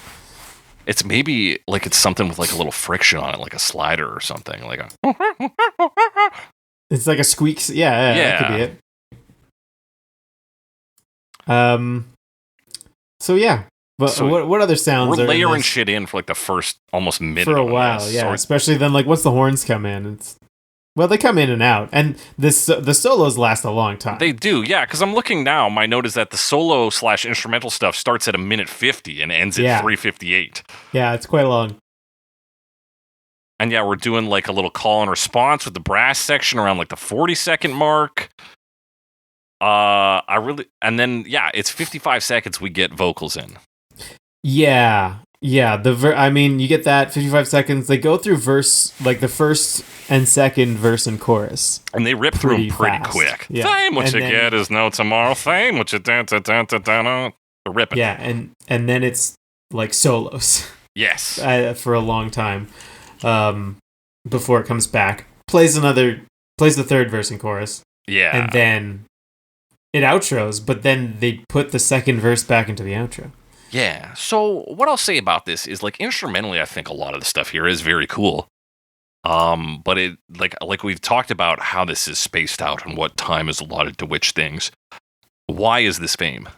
It's maybe like it's something with like a little friction on it, like a slider or something. Like a It's like a squeak. Yeah, that could be it. So yeah, but So what other sounds we're are in layering this shit in for like the first almost minute for a of while? this. Yeah, So especially then like once the horns come in, they come in and out, and the solos last a long time. they do, yeah. Because I'm looking now. My note is that the solo / instrumental stuff starts at 1:50 and ends at 3:58. Yeah, it's quite long. And yeah, we're doing like a little call and response with the brass section around like the 40-second mark. And then it's 55 seconds we get vocals in. Yeah. I mean, you get that 55 seconds. They go through verse, like the first and second verse and chorus, and they rip through them pretty fast. quick. Yeah. Fame what And you then- get is no tomorrow. Fame what you da. They're ripping. Yeah, and then it's like solos Yes. for a long time, before it comes back. Plays the third verse and chorus, Yeah. and then it outros. But then they put the second verse back into the outro. Yeah. So what I'll say about this is like instrumentally, I think a lot of the stuff here is very cool. But it like we've talked about how this is spaced out and what time is allotted to which things. Why is this Fame?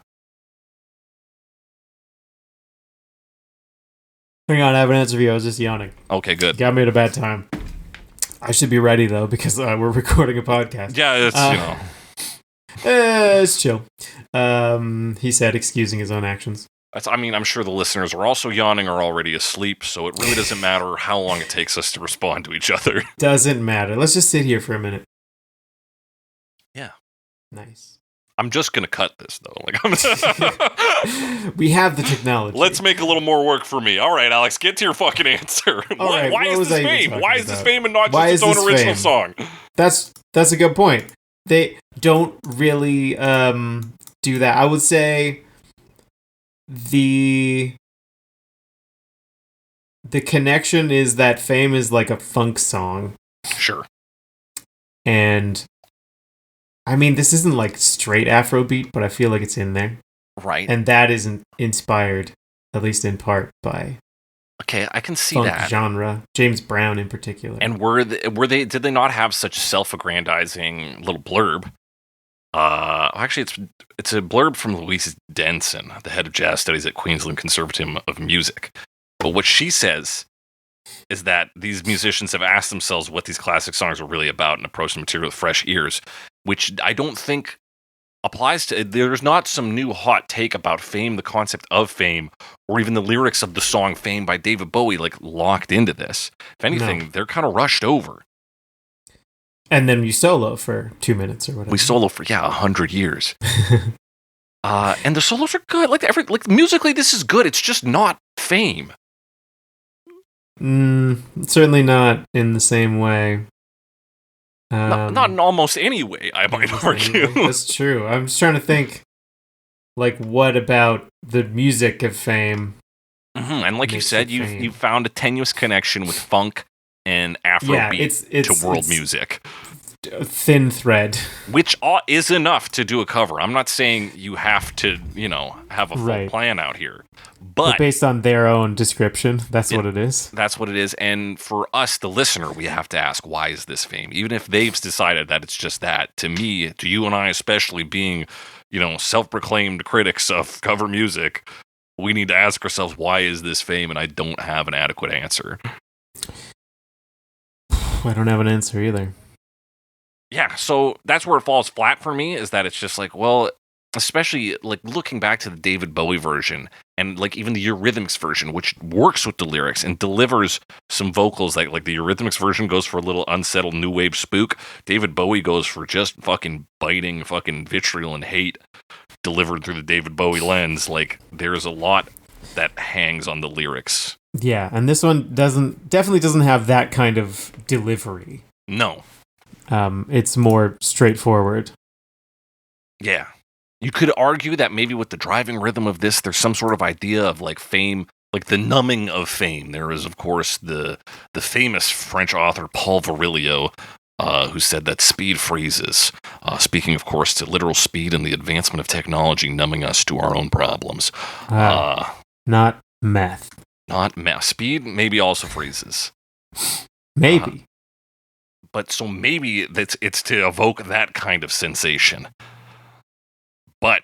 Hang on, I have an answer for you. I was just yawning. Okay, good. Got me at a bad time. I should be ready though because we're recording a podcast. Yeah, it's It's chill. He said, excusing his own actions. I'm sure the listeners are also yawning or already asleep, so it really doesn't matter how long it takes us to respond to each other. Doesn't matter. Let's just sit here for a minute. Yeah. Nice. I'm just going to cut this, though. We have the technology. Let's make a little more work for me. All right, Alex, get to your fucking answer. Why is this fame? Why is this fame and not just its own original song? That's a good point. They don't really do that. I would say the connection is that Fame is like a funk song. Sure. And I mean, this isn't like straight Afrobeat, but I feel like it's in there. Right. And that isn't inspired, at least in part, by okay, I can see funk that genre. James Brown in particular. And did they not have such self-aggrandizing little blurb? Actually, it's a blurb from Louise Denson, the head of jazz studies at Queensland Conservatorium of Music. But what she says is that these musicians have asked themselves what these classic songs are really about and approached the material with fresh ears, which I don't think applies to. There's not some new hot take about Fame, the concept of Fame, or even the lyrics of the song Fame by David Bowie, like locked into this. If anything, they're kind of rushed over. And then you solo for 2 minutes or whatever. We solo for 100 years. And the solos are good. Like musically, this is good. It's just not Fame. Certainly not in the same way. Not in almost any way, I might argue. That's true. I'm just trying to think, like, what about the music of Fame? And like you said, you found a tenuous connection with funk and Afrobeat to world music. Thin thread. Which is enough to do a cover. I'm not saying you have to, have a full plan out here. But based on their own description, that's what it is. That's what it is. And for us, the listener, we have to ask, why is this Fame? Even if they've decided that it's just that. To me, to you and I especially, being, self-proclaimed critics of cover music, we need to ask ourselves, why is this Fame? And I don't have an adequate answer. I don't have an answer either. Yeah, so that's where it falls flat for me, is that it's just like, well, especially like looking back to the David Bowie version and like even the Eurythmics version, which works with the lyrics and delivers some vocals like the Eurythmics version goes for a little unsettled new wave spook. David Bowie goes for just fucking biting fucking vitriol and hate delivered through the David Bowie lens. Like there's a lot that hangs on the lyrics. Yeah, and this one definitely doesn't have that kind of delivery. No. It's more straightforward. Yeah. You could argue that maybe with the driving rhythm of this, there's some sort of idea of like Fame, like the numbing of Fame. There is, of course, the famous French author Paul Virilio, who said that speed freezes. Speaking, of course, to literal speed and the advancement of technology numbing us to our own problems. Not meth. Not meth. Speed maybe also freezes. Maybe. But so maybe it's to evoke that kind of sensation. But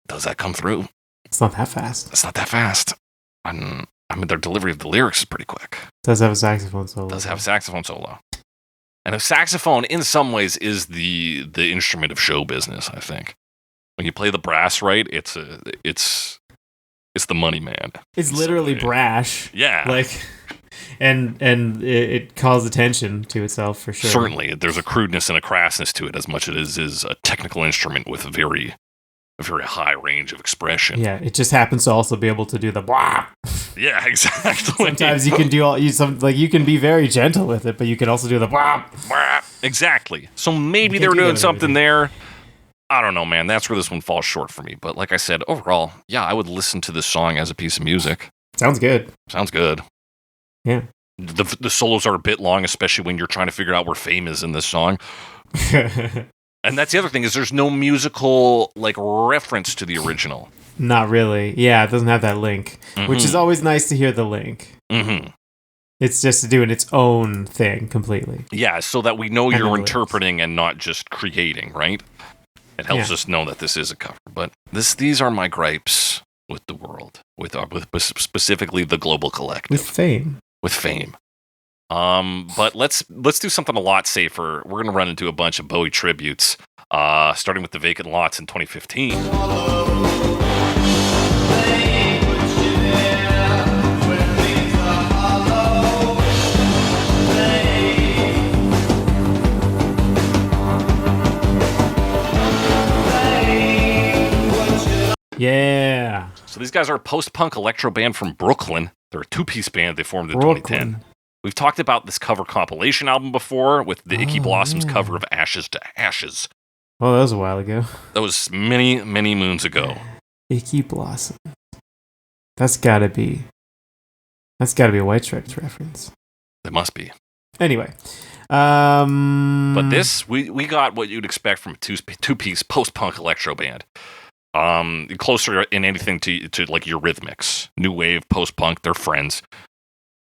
does that come through? It's not that fast. It's not that fast. I mean, their delivery of the lyrics is pretty quick. Does have a saxophone solo. Does have a saxophone solo. And a saxophone, in some ways, is the instrument of show business, I think. When you play the brass right, it's the money man. It's literally brash. Yeah. Like... And it calls attention to itself for sure. Certainly, there's a crudeness and a crassness to it, as much as it is a technical instrument with a very high range of expression. Yeah, it just happens to also be able to do the blah. Yeah, exactly. Sometimes you can do you can be very gentle with it, but you can also do the blah. Exactly. So maybe they're doing something there. I don't know, man. That's where this one falls short for me. But like I said, overall, yeah, I would listen to this song as a piece of music. Sounds good. Sounds good. Yeah. The solos are a bit long, especially when you're trying to figure out where Fame is in this song. And that's the other thing, is there's no musical like reference to the original. Not really. Yeah, it doesn't have that link, which is always nice to hear the link. Mm-hmm. It's just doing its own thing completely. Yeah, so that we know you're interpreting and not just creating, right? It helps us know that this is a cover. But these are my gripes with the world, with specifically the global collective. With Fame. But let's do something a lot safer. We're going to run into a bunch of Bowie tributes, starting with the Vacant Lots in 2015. Yeah. So these guys are a post-punk electro band from Brooklyn. They're a two-piece band they formed in 2010. We've talked about this cover compilation album before with the Icky Blossoms cover of Ashes to Ashes. Oh, that was a while ago. That was many, many moons ago. Icky Blossom. That's gotta be a White Stripes reference. It must be. Anyway. But this, we got what you'd expect from a two-piece post-punk electro band. Closer in anything to like Eurythmics. New wave, post-punk, they're friends.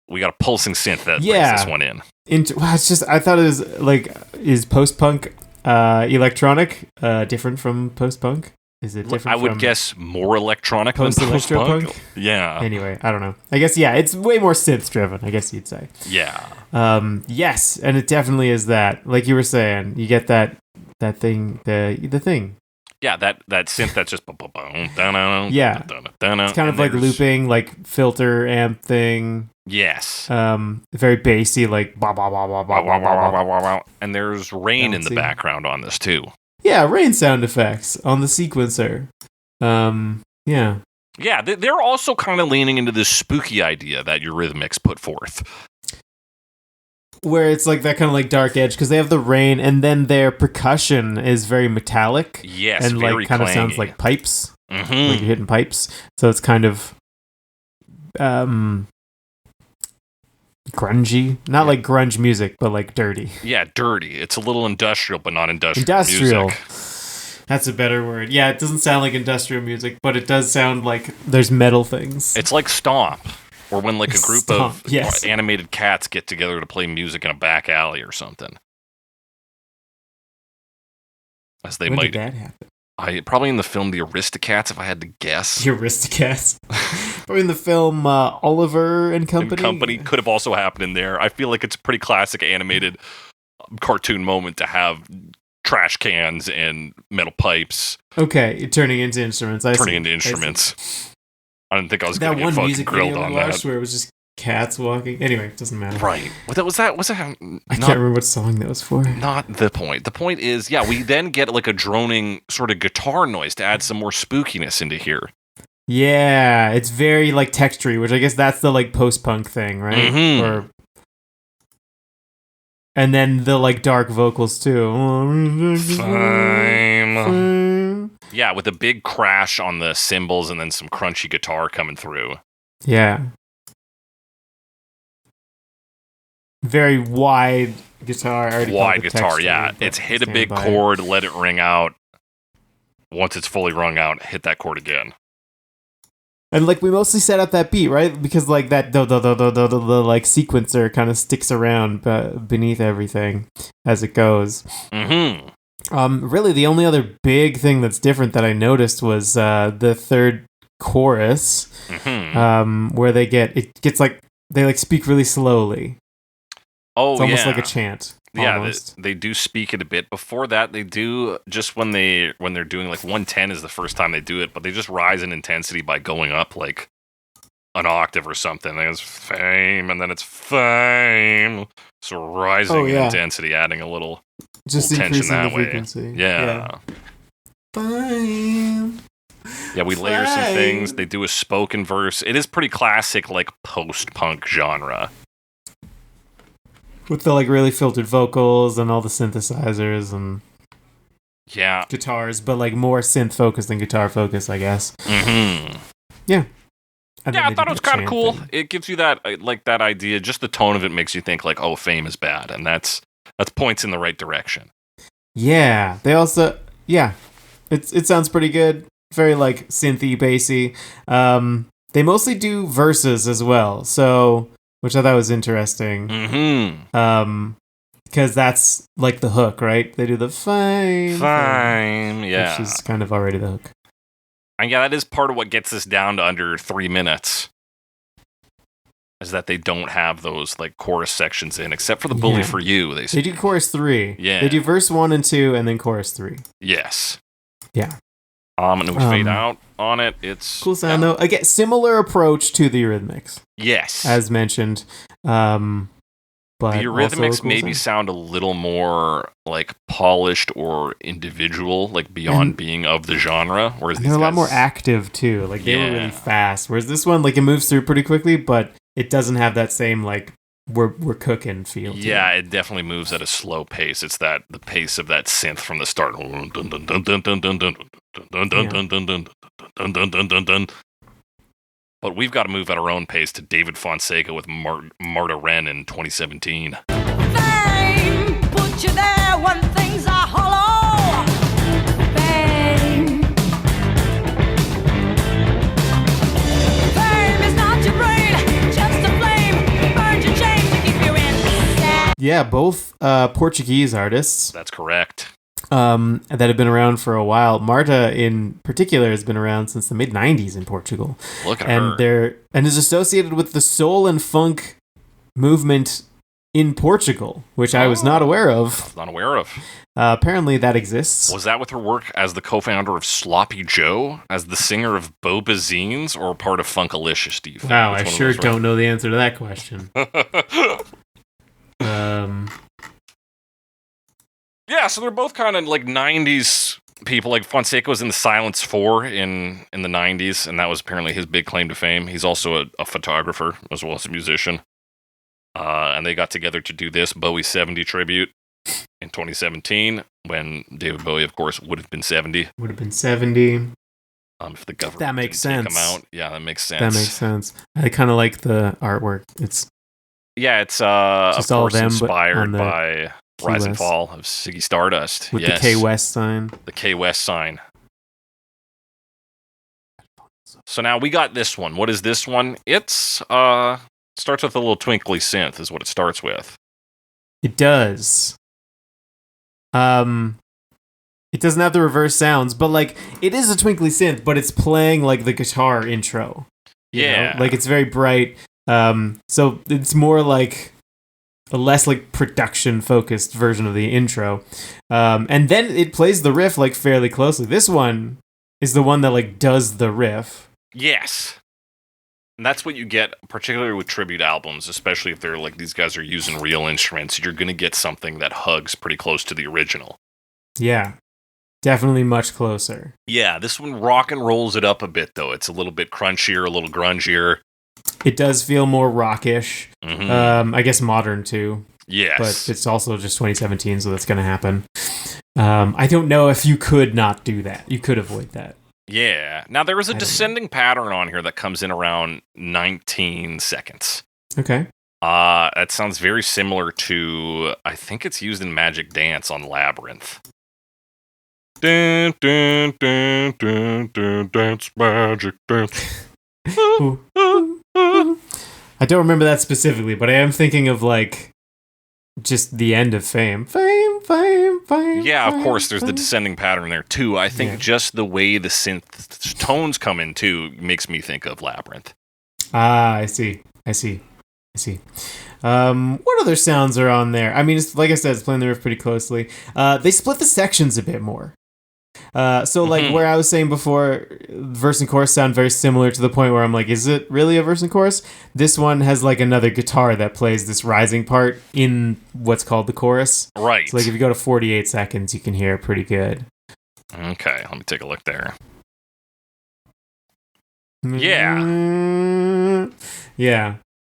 We got a pulsing synth that brings this one in. It's just, I thought it was like, is post-punk electronic different from post-punk? Is it different? I would guess more electronic than post-punk. Yeah. Anyway, I don't know. I guess, yeah, it's way more synth-driven, I guess you'd say. Yeah. Yes, and it definitely is that. Like you were saying, you get that thing, the thing. Yeah, that synth that's just yeah. It's kind of like looping, like filter amp thing. Yes. Very bassy, like bah, bah, bah, bah, bah, bah, bah, bah, bah. And there's rain in the background on this too. Yeah, rain sound effects on the sequencer. Yeah. Yeah, they're also kind of leaning into this spooky idea that Eurythmics put forth. Where it's like that kind of like dark edge, because they have the rain, and then their percussion is very metallic. Yes, and very like kind clangy. of sounds like pipes. Mm-hmm. Like you're hitting pipes. So it's kind of grungy. Not like grunge music, but like dirty. Yeah, dirty. It's a little industrial, but not industrial. Industrial. Music. That's a better word. Yeah, it doesn't sound like industrial music, but it does sound like there's metal things. It's like Stomp, or when like a group of yes. animated cats get together to play music in a back alley or something. As they when might. Did that happen? Probably in the film The Aristocats, if I had to guess. The Aristocats. Or in the film Oliver and Company. Could have also happened in there. I feel like it's a pretty classic animated cartoon moment to have trash cans and metal pipes. Okay, turning into instruments. I didn't think I was going to get fucking grilled on that. Where it was just cats walking. Anyway, it doesn't matter. Right. Was that I can't remember what song that was for. Not the point. The point is, yeah, we then get like a droning sort of guitar noise to add some more spookiness into here. Yeah, it's very like textury, which I guess that's the like post-punk thing, right? Mm-hmm. And then the like dark vocals too. Fine. Yeah, with a big crash on the cymbals and then some crunchy guitar coming through. Yeah. Very wide guitar. Wide guitar, yeah. It's hit a big chord, let it ring out. Once it's fully rung out, hit that chord again. And like we mostly set up that beat, right? Because like that the like sequencer kind of sticks around beneath everything as it goes. Mm-hmm. Really, the only other big thing that's different that I noticed was the third chorus, where they gets like they like speak really slowly. Oh, it's almost like a chant. Yeah, they do speak it a bit. Before that, they do just when they're doing like 110 is the first time they do it, but they just rise in intensity by going up like an octave or something. It's fame, and then it's fame. So rising in intensity, adding a little tension that way. Frequency. Yeah. Fame. Yeah, we layer some things. They do a spoken verse. It is pretty classic, like post-punk genre. With the like really filtered vocals and all the synthesizers and guitars, but like more synth focused than guitar focused, I guess. Mm-hmm. Yeah. I thought it was kind of cool. It gives you that like that idea. Just the tone of it makes you think like, oh, fame is bad, and that's points in the right direction. Yeah. They also it sounds pretty good. Very like synthy, bassy. They mostly do verses as well, so. Which I thought was interesting. Mm-hmm. Because that's like the hook, right? They do the fame, yeah. Which is kind of already the hook. And yeah, that is part of what gets us down to under 3 minutes. Is that they don't have those like chorus sections in, except for the Bully for You. They do chorus 3. Yeah. They do verse 1 and 2, and then chorus 3. Yes. Yeah. And we fade out on it. It's cool sound though. Again, similar approach to the Eurythmics. Yes. As mentioned. But but The also a Eurythmics cool maybe sound. sound a little more like polished or individual, like beyond And- being of the genre. Whereas And these they're a lot guys, more active too. Like they were really Yeah. fast. Whereas this one, like it moves through pretty quickly, but it doesn't have that same like we're cooking feel. To Yeah, it. it definitely moves at a slow pace. It's the pace of that synth from the start. Dun, dun, dun, dun, dun, dun, dun, dun, dun, dun, dun, dun, dun, dun, dun, dun, dun, dun. But we've got to move at our own pace to David Fonseca with Marta Wren in 2017. Fame put you there when things are hollow. Fame. Fame is not your brain, just a flame. Burns your chain to keep you in. Yeah, both Portuguese artists That's correct. that have been around for a while. Marta, in particular, has been around since the mid '90s in Portugal, Look at her. and is associated with the soul and funk movement in Portugal, which I was not aware of. Not aware of. Apparently, that exists. Was that with her work as the co-founder of Sloppy Joe, as the singer of Boba Zines, or part of Funkalicious, do you think? Wow, Which I one of sure those don't know the answer to that question. Yeah, so they're both kind of like 90s people. Like Fonseca was in the Silence 4 in the 90s, and that was apparently his big claim to fame. He's also a photographer as well as a musician. And they got together to do this Bowie 70 tribute in 2017, when David Bowie, of course, would have been 70. Would have been 70. If the government That makes didn't take sense. him out. Yeah, that makes sense. That makes sense. I kind of like the artwork. It's Yeah, it's Just of all course them, but inspired on the by Key Rise and West. Fall of Ziggy Stardust. with Yes, the K West sign. the K West sign. So now we got this one. What is this one? It's starts with a little twinkly synth is what it starts with. It does. It doesn't have the reverse sounds, but like it is a twinkly synth, but it's playing like the guitar intro. you know? Yeah. Like it's very bright. So it's more like a less like production focused version of the intro. And then it plays the riff like fairly closely. This one is the one that like does the riff. Yes. And that's what you get, particularly with tribute albums, especially if they're like these guys are using real instruments. You're going to get something that hugs pretty close to the original. Yeah. Definitely much closer. Yeah, this one rock and rolls it up a bit, though. It's a little bit crunchier, a little grungier. It does feel more rockish. Mhm. I guess modern too. Yes. But it's also just 2017, so that's going to happen. I don't know if you could not do that. You could avoid that. Yeah. Now, there is a I don't know. descending pattern on here that comes in around 19 seconds. Okay. That sounds very similar to, I think it's used in Magic Dance on Labyrinth. Dun, dun, dun, dun, dun, dance, magic dance. Ooh. I don't remember that specifically, but I am thinking of like just the end of Fame. Fame, fame, fame. Yeah, of fame, course, there's the fame. descending pattern there, too. I think Yeah. just the way the synth tones come in, too, makes me think of Labyrinth. Ah, I see. What other sounds are on there? I mean, it's, like I said, it's playing the riff pretty closely. They split the sections a bit more. So like where I was saying before, verse and chorus sound very similar to the point where I'm like, is it really a verse and chorus? This one has like another guitar that plays this rising part in what's called the chorus. Right. So like if you go to 48 seconds, you can hear it pretty good. Okay, let me take a look there. Yeah.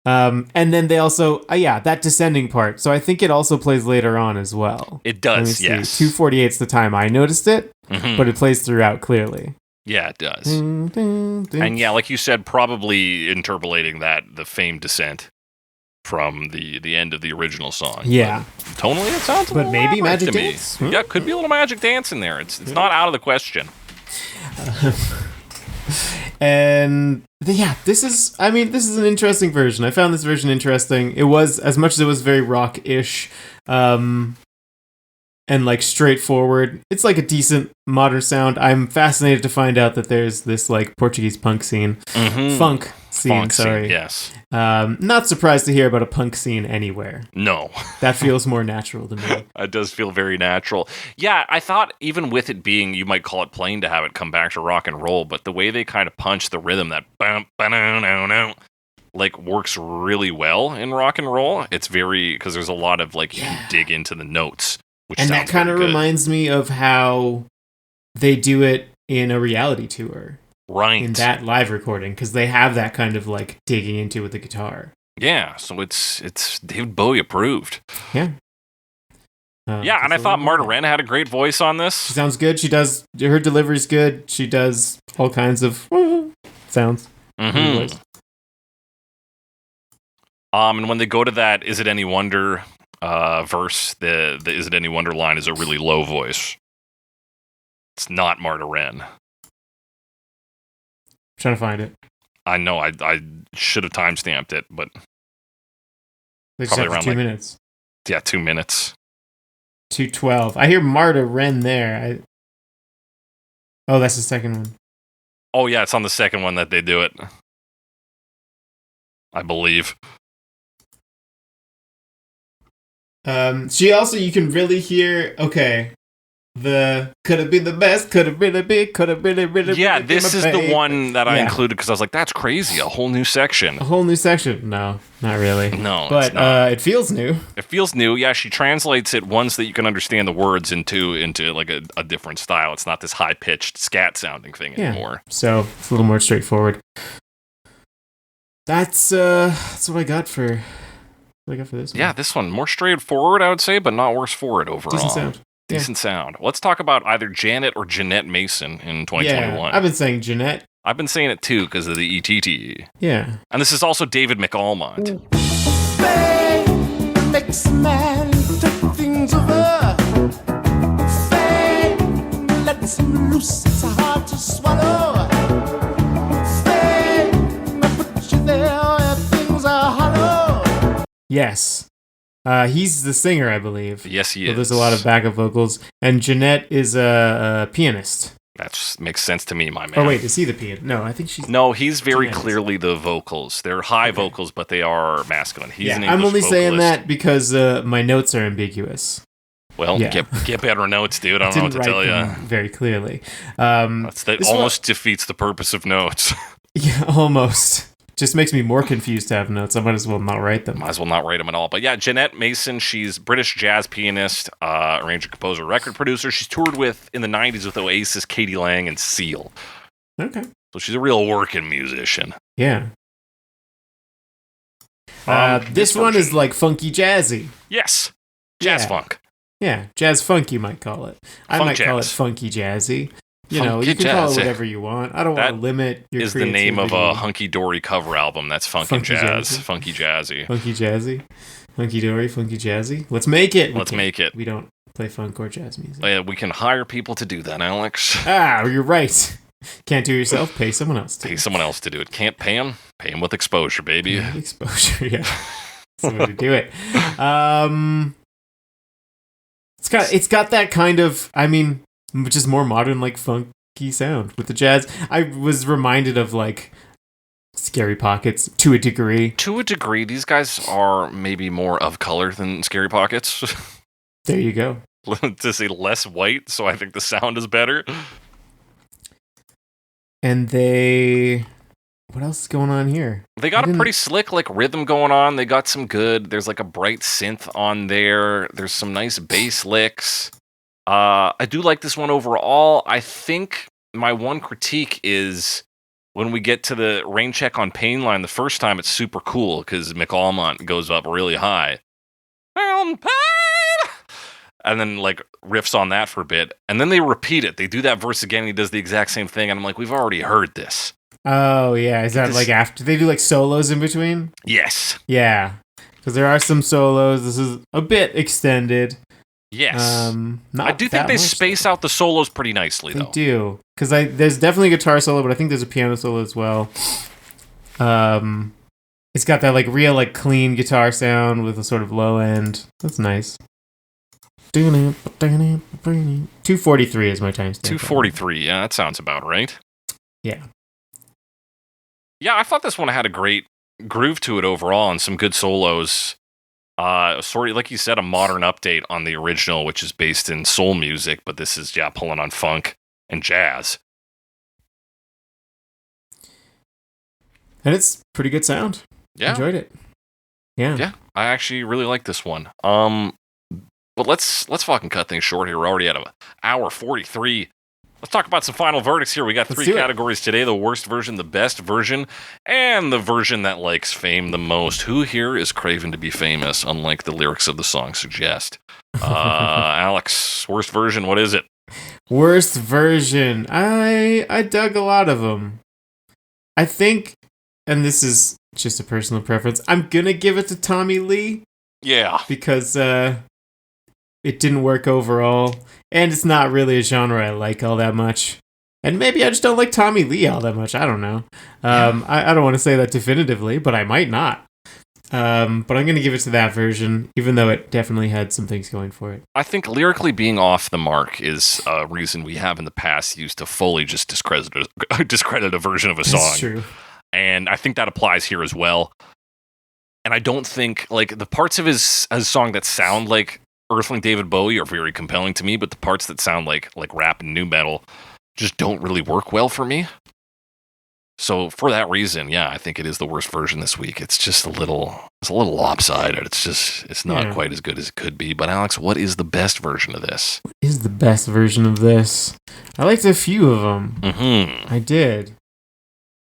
And then they also, that descending part. So I think it also plays later on as well. It Let me does, see. yes. 248's the time I noticed it, Mhm. but it plays throughout clearly. Yeah, it does. And And yeah, like you said, probably interpolating the famed descent from the end of the original song. yeah. But tonally, it sounds a But little maybe Labyrinth Magic to me. Dance? Hmm? Yeah, could be a little Magic Dance in there. It's not out of the question. And this is an interesting version. I found this version interesting. It was, as much as it was very rock-ish, and like straightforward, it's like a decent modern sound. I'm fascinated to find out that there's this like Portuguese punk scene, Mhm. funk scene. Funk scene, sorry, yes. Not surprised to hear about a punk scene anywhere. No. That feels more natural to me. It does feel very natural. Yeah, I thought even with it being, you might call it plain to have it come back to rock and roll, but the way they kind of punch the rhythm, that bum, ba-no, no, no, like works really well in rock and roll. It's very because there's a lot of like you can dig into the notes, which And that kind of reminds me of how they do it in a reality tour. right In that live recording, because they have that kind of like digging into with the guitar. Yeah, so it's David Bowie approved. Yeah. Yeah, and I thought Marta Wren had a great voice on She this. sounds good. She does. Her delivery's good. She does all kinds of sounds. Mm-hmm. And when they go to that "Is It Any Wonder" verse, the "Is It Any Wonder" line is a really low voice. It's not Marta Wren. Trying to find it. I know I should have timestamped it, but They just Probably have around, 2 like- minutes. yeah, 2 minutes. 2:12. I hear Marta Wren there. Oh, that's the second one. Oh yeah, it's on the second one that they do it. I believe. She also, you can really hear, okay, the could have been the best, could have been a big, could have been a bit. Yeah, this is the one that I Yeah. included because I was like, that's crazy, a whole new section. A whole new section. No, not really. No, But it's not. it feels new. It feels new. Yeah, she translates it once that you can understand the words into like a different style. It's not this high pitched scat sounding thing Yeah. anymore. So it's a little more straightforward. That's what I got for this one. Yeah, this one more straightforward, I would say, but not worse for it overall. Decent sound. Yeah. Decent sound. Let's talk about either Janette or Janette Mason in 2021. Yeah, I've been saying Janette. I've been saying it too because of the ETT. Yeah. And this is also David McAlmont. Fame makes a man take things over. Fame lets him loose, it's hard to swallow. Fame puts you there where things are hollow. Yes. He's the singer, I believe. Yes, he So is. there's a lot of backup vocals, and Janette is a pianist. That makes sense to me, my man. Oh wait, is he the pianist? No, I think she's. No, he's very Janette. clearly the vocals. They're high vocals, but they are masculine. He's an Yeah, I'm English only saying vocalist. that because my notes are ambiguous. Well, Yeah. get better notes, dude. I don't know what Didn't to tell write you. them very clearly. That this almost defeats the purpose of notes. Yeah, almost. Just makes me more confused to have notes. I might as well not write them. Might as well not write them at all. But yeah, Janette Mason, she's British jazz pianist, arranger, composer, record producer. She's toured with in the 90s with Oasis, Katie Lang, and Seal. Okay. So she's a real working musician. Yeah. This This one version. is like funky jazzy. Yes, jazz Yeah. funk. Yeah, jazz funk you might call it. I Funk might call it jazz. funky jazzy. You know, Funky you can call it jazzy. whatever you want. I don't That want to limit your Is the name of a creativity. hunky dory cover album? That's funky Funky jazz, jazzy. funky jazzy. Funky jazzy. Funky dory, funky jazzy. Let's make it. We Let's can't. make it. We don't play funk or jazz music. We can hire people to do that, Alex. Ah, you're right. Can't do it yourself, pay someone else to. Pay someone else to do it. Can't pay them. Pay them with exposure, baby. Exposure, yeah. That's the way to do it. It's got that kind of, I mean, just more modern, like funky sound with the jazz. I was reminded of like Scary Pockets to a degree. To a degree, these guys are maybe more of color than Scary Pockets. There you go. To say less white, so I think the sound is better. And they, what else is going on here? They got I a didn't- pretty slick like rhythm going on. They got some good. There's like a bright synth on there. There's some nice bass licks. I do like this one overall. I think my one critique is when we get to the rain check on Pain line the first time, it's super cool because McAlmont goes up really high. On Pain! And then like riffs on that for a bit. And then they repeat it. They do that verse again. And he does the exact same thing. And I'm like, we've already heard this. Oh, yeah. Is that This- like after they do like solos in between? Yes. Yeah. Because there are some solos. This is a bit extended. Yes. Not I do think that they much, space out the solos pretty nicely, They though. do, because there's definitely a guitar solo, but I think there's a piano solo as well. It's got that like real like clean guitar sound with a sort of low end. That's nice. 2:43 is my timestamp. 2:43. Yeah, that sounds about right. Yeah. Yeah, I thought this one had a great groove to it overall and some good solos. Sort of, like you said, a modern update on the original, which is based in soul music, but this is, yeah, pulling on funk and jazz. And it's pretty good sound. Yeah. Enjoyed it. Yeah. Yeah, I actually really like this one. But let's fucking cut things short here. We're already at an hour 43. Let's talk about some final verdicts here. We got Let's 3 do it. categories today: the worst version, the best version, and the version that likes fame the most. Who here is craving to be famous, unlike the lyrics of the song suggest? Alex, worst version, what is it? Worst version. I dug a lot of them. I think, and this is just a personal preference, I'm gonna give it to Tommy Lee Yeah. because it didn't work overall, and it's not really a genre I like all that much. And maybe I just don't like Tommy Lee all that much. I don't know. I don't want to say that definitively, but I might not. But I'm going to give it to that version, even though it definitely had some things going for it. I think lyrically being off the mark is a reason we have in the past used to fully just discredit a version of a song. That's true. And I think that applies here as well. And I don't think, like, the parts of his song that sound like Earthling David Bowie are very compelling to me, but the parts that sound like rap and nu metal just don't really work well for me. So for that reason, yeah, I think it is the worst version this week. It's just a little lopsided. It's not quite as good as it could be. But Alex, what is the best version of this? What is the best version of this? I liked a few of them. Mm-hmm. I did.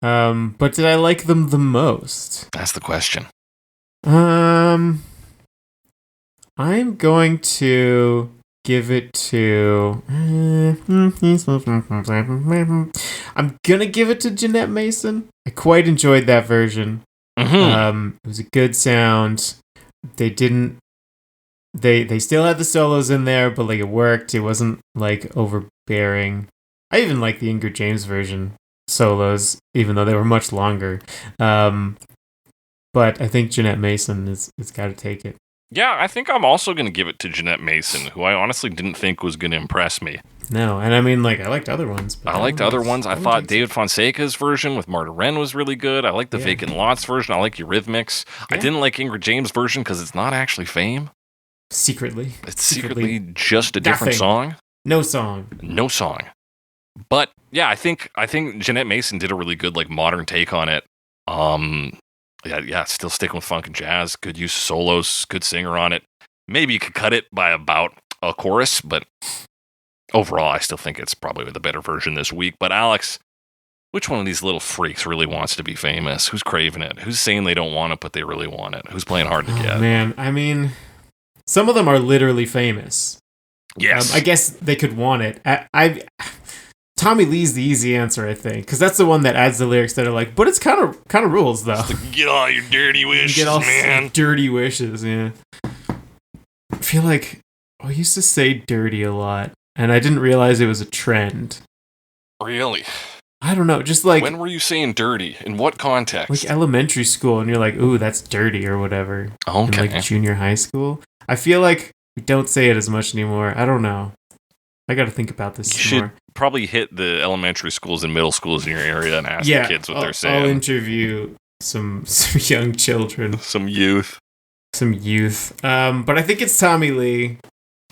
But did I like them the most? That's the question. I'm going to give it to... I'm gonna give it to Janette Mason. I quite enjoyed that version. Mm-hmm. It was a good sound. They didn't... They still had the solos in there, but like it worked. It wasn't like overbearing. I even like the Ingrid James version solos, even though they were much longer. But I think Janette Mason is got to take it. Yeah, I think I'm also going to give it to Janette Mason, who I honestly didn't think was going to impress me. No, and I mean, like, I liked other ones. But I liked other ones. I thought David David Fonseca's version with Marta Wren was really good. I like the Yeah. Vacant Lots version. I like Eurythmics. I Yeah. didn't like Ingrid James' version because it's not actually Fame. secretly. It's secretly just a different Nothing. song. No song. No song. But yeah, I think Janette Mason did a really good like modern take on it. Yeah, still sticking with funk and jazz. Good use of solos. Good singer on it. Maybe you could cut it by about a chorus, but overall, I still think it's probably the better version this week. But Alex, which one of these little freaks really wants to be famous? Who's craving it? Who's saying they don't want it, but they really want it? Who's playing hard to Oh, get? man, I mean, some of them are literally famous. Yes. I guess they could want it. Tommy Lee's the easy answer, I think, because that's the one that adds the lyrics that are like, but it's kind of rules though. Get all your dirty wishes, Get all man. dirty wishes. Yeah. I feel like I used to say dirty a lot, and I didn't realize it was a trend. Really? I don't know, just like When were you saying dirty? In what context? like elementary school, and you're like, ooh, that's dirty or whatever. Okay. In like junior high school, I feel like we don't say it as much anymore. I don't know. I got to think about this You should more. probably hit the elementary schools and middle schools in your area and ask the kids what they're I'll saying. interview some young children, Some youth. some youth. But I think it's Tommy Lee,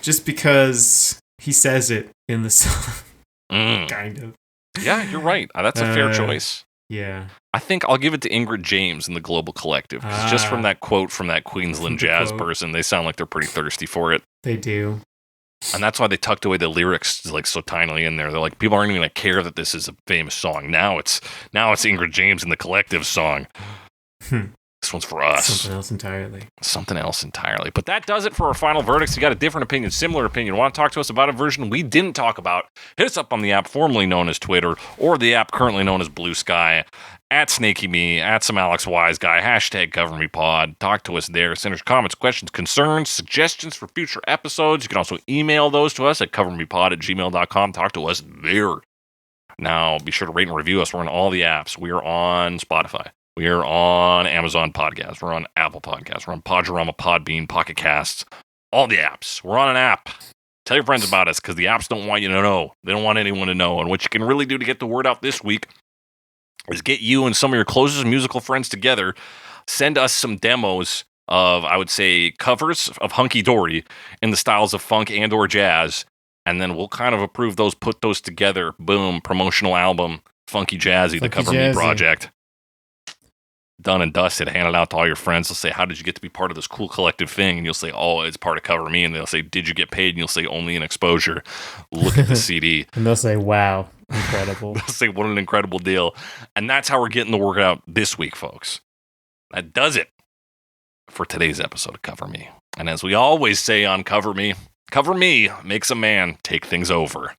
just because he says it in the song, Mm. kind of. Yeah, you're right. That's a fair choice. Yeah. I think I'll give it to Ingrid James in the Global Collective. 'Cause just from that quote from that Queensland The jazz quote. person, they sound like they're pretty thirsty for it. They do. And that's why they tucked away the lyrics like so tinily in there. They're like, people aren't even going to care that this is a famous song. Now it's Ingrid James in the Collective song. Hmm. This one's for us. Something else entirely. Something else entirely. But that does it for our final verdicts. You got a different opinion, similar opinion, want to talk to us about a version we didn't talk about, hit us up on the app formerly known as Twitter or the app currently known as Blue Sky, at SnakeyMe, at some Alex Wise Guy, hashtag CoverMePod. Talk to us there. Send us comments, questions, concerns, suggestions for future episodes. You can also email those to us at covermepod@gmail.com. Talk to us there. Now, be sure to rate and review us. We're on all the apps. We are on Spotify. We are on Amazon Podcasts. We're on Apple Podcasts. We're on Podurama, Podbean, Pocket Casts. All the apps. We're on an app. Tell your friends about us because the apps don't want you to know. They don't want anyone to know. And what you can really do to get the word out this week is get you and some of your closest musical friends together. Send us some demos of, I would say, covers of Hunky Dory in the styles of funk and or jazz. And then we'll kind of approve those, put those together. Boom, promotional album, Funky Jazzy, the Funky Cover Me Jazzy. project. done and dusted, hand it out to all your friends. They'll say, how did you get to be part of this cool collective thing? And you'll say, oh, it's part of Cover Me. And they'll say, did you get paid? And you'll say, only in exposure. Look at the CD. And they'll say, wow, incredible. They'll say, what an incredible deal. And that's how we're getting the work out this week, folks. That does it for today's episode of Cover Me. And as we always say on Cover Me makes a man take things over.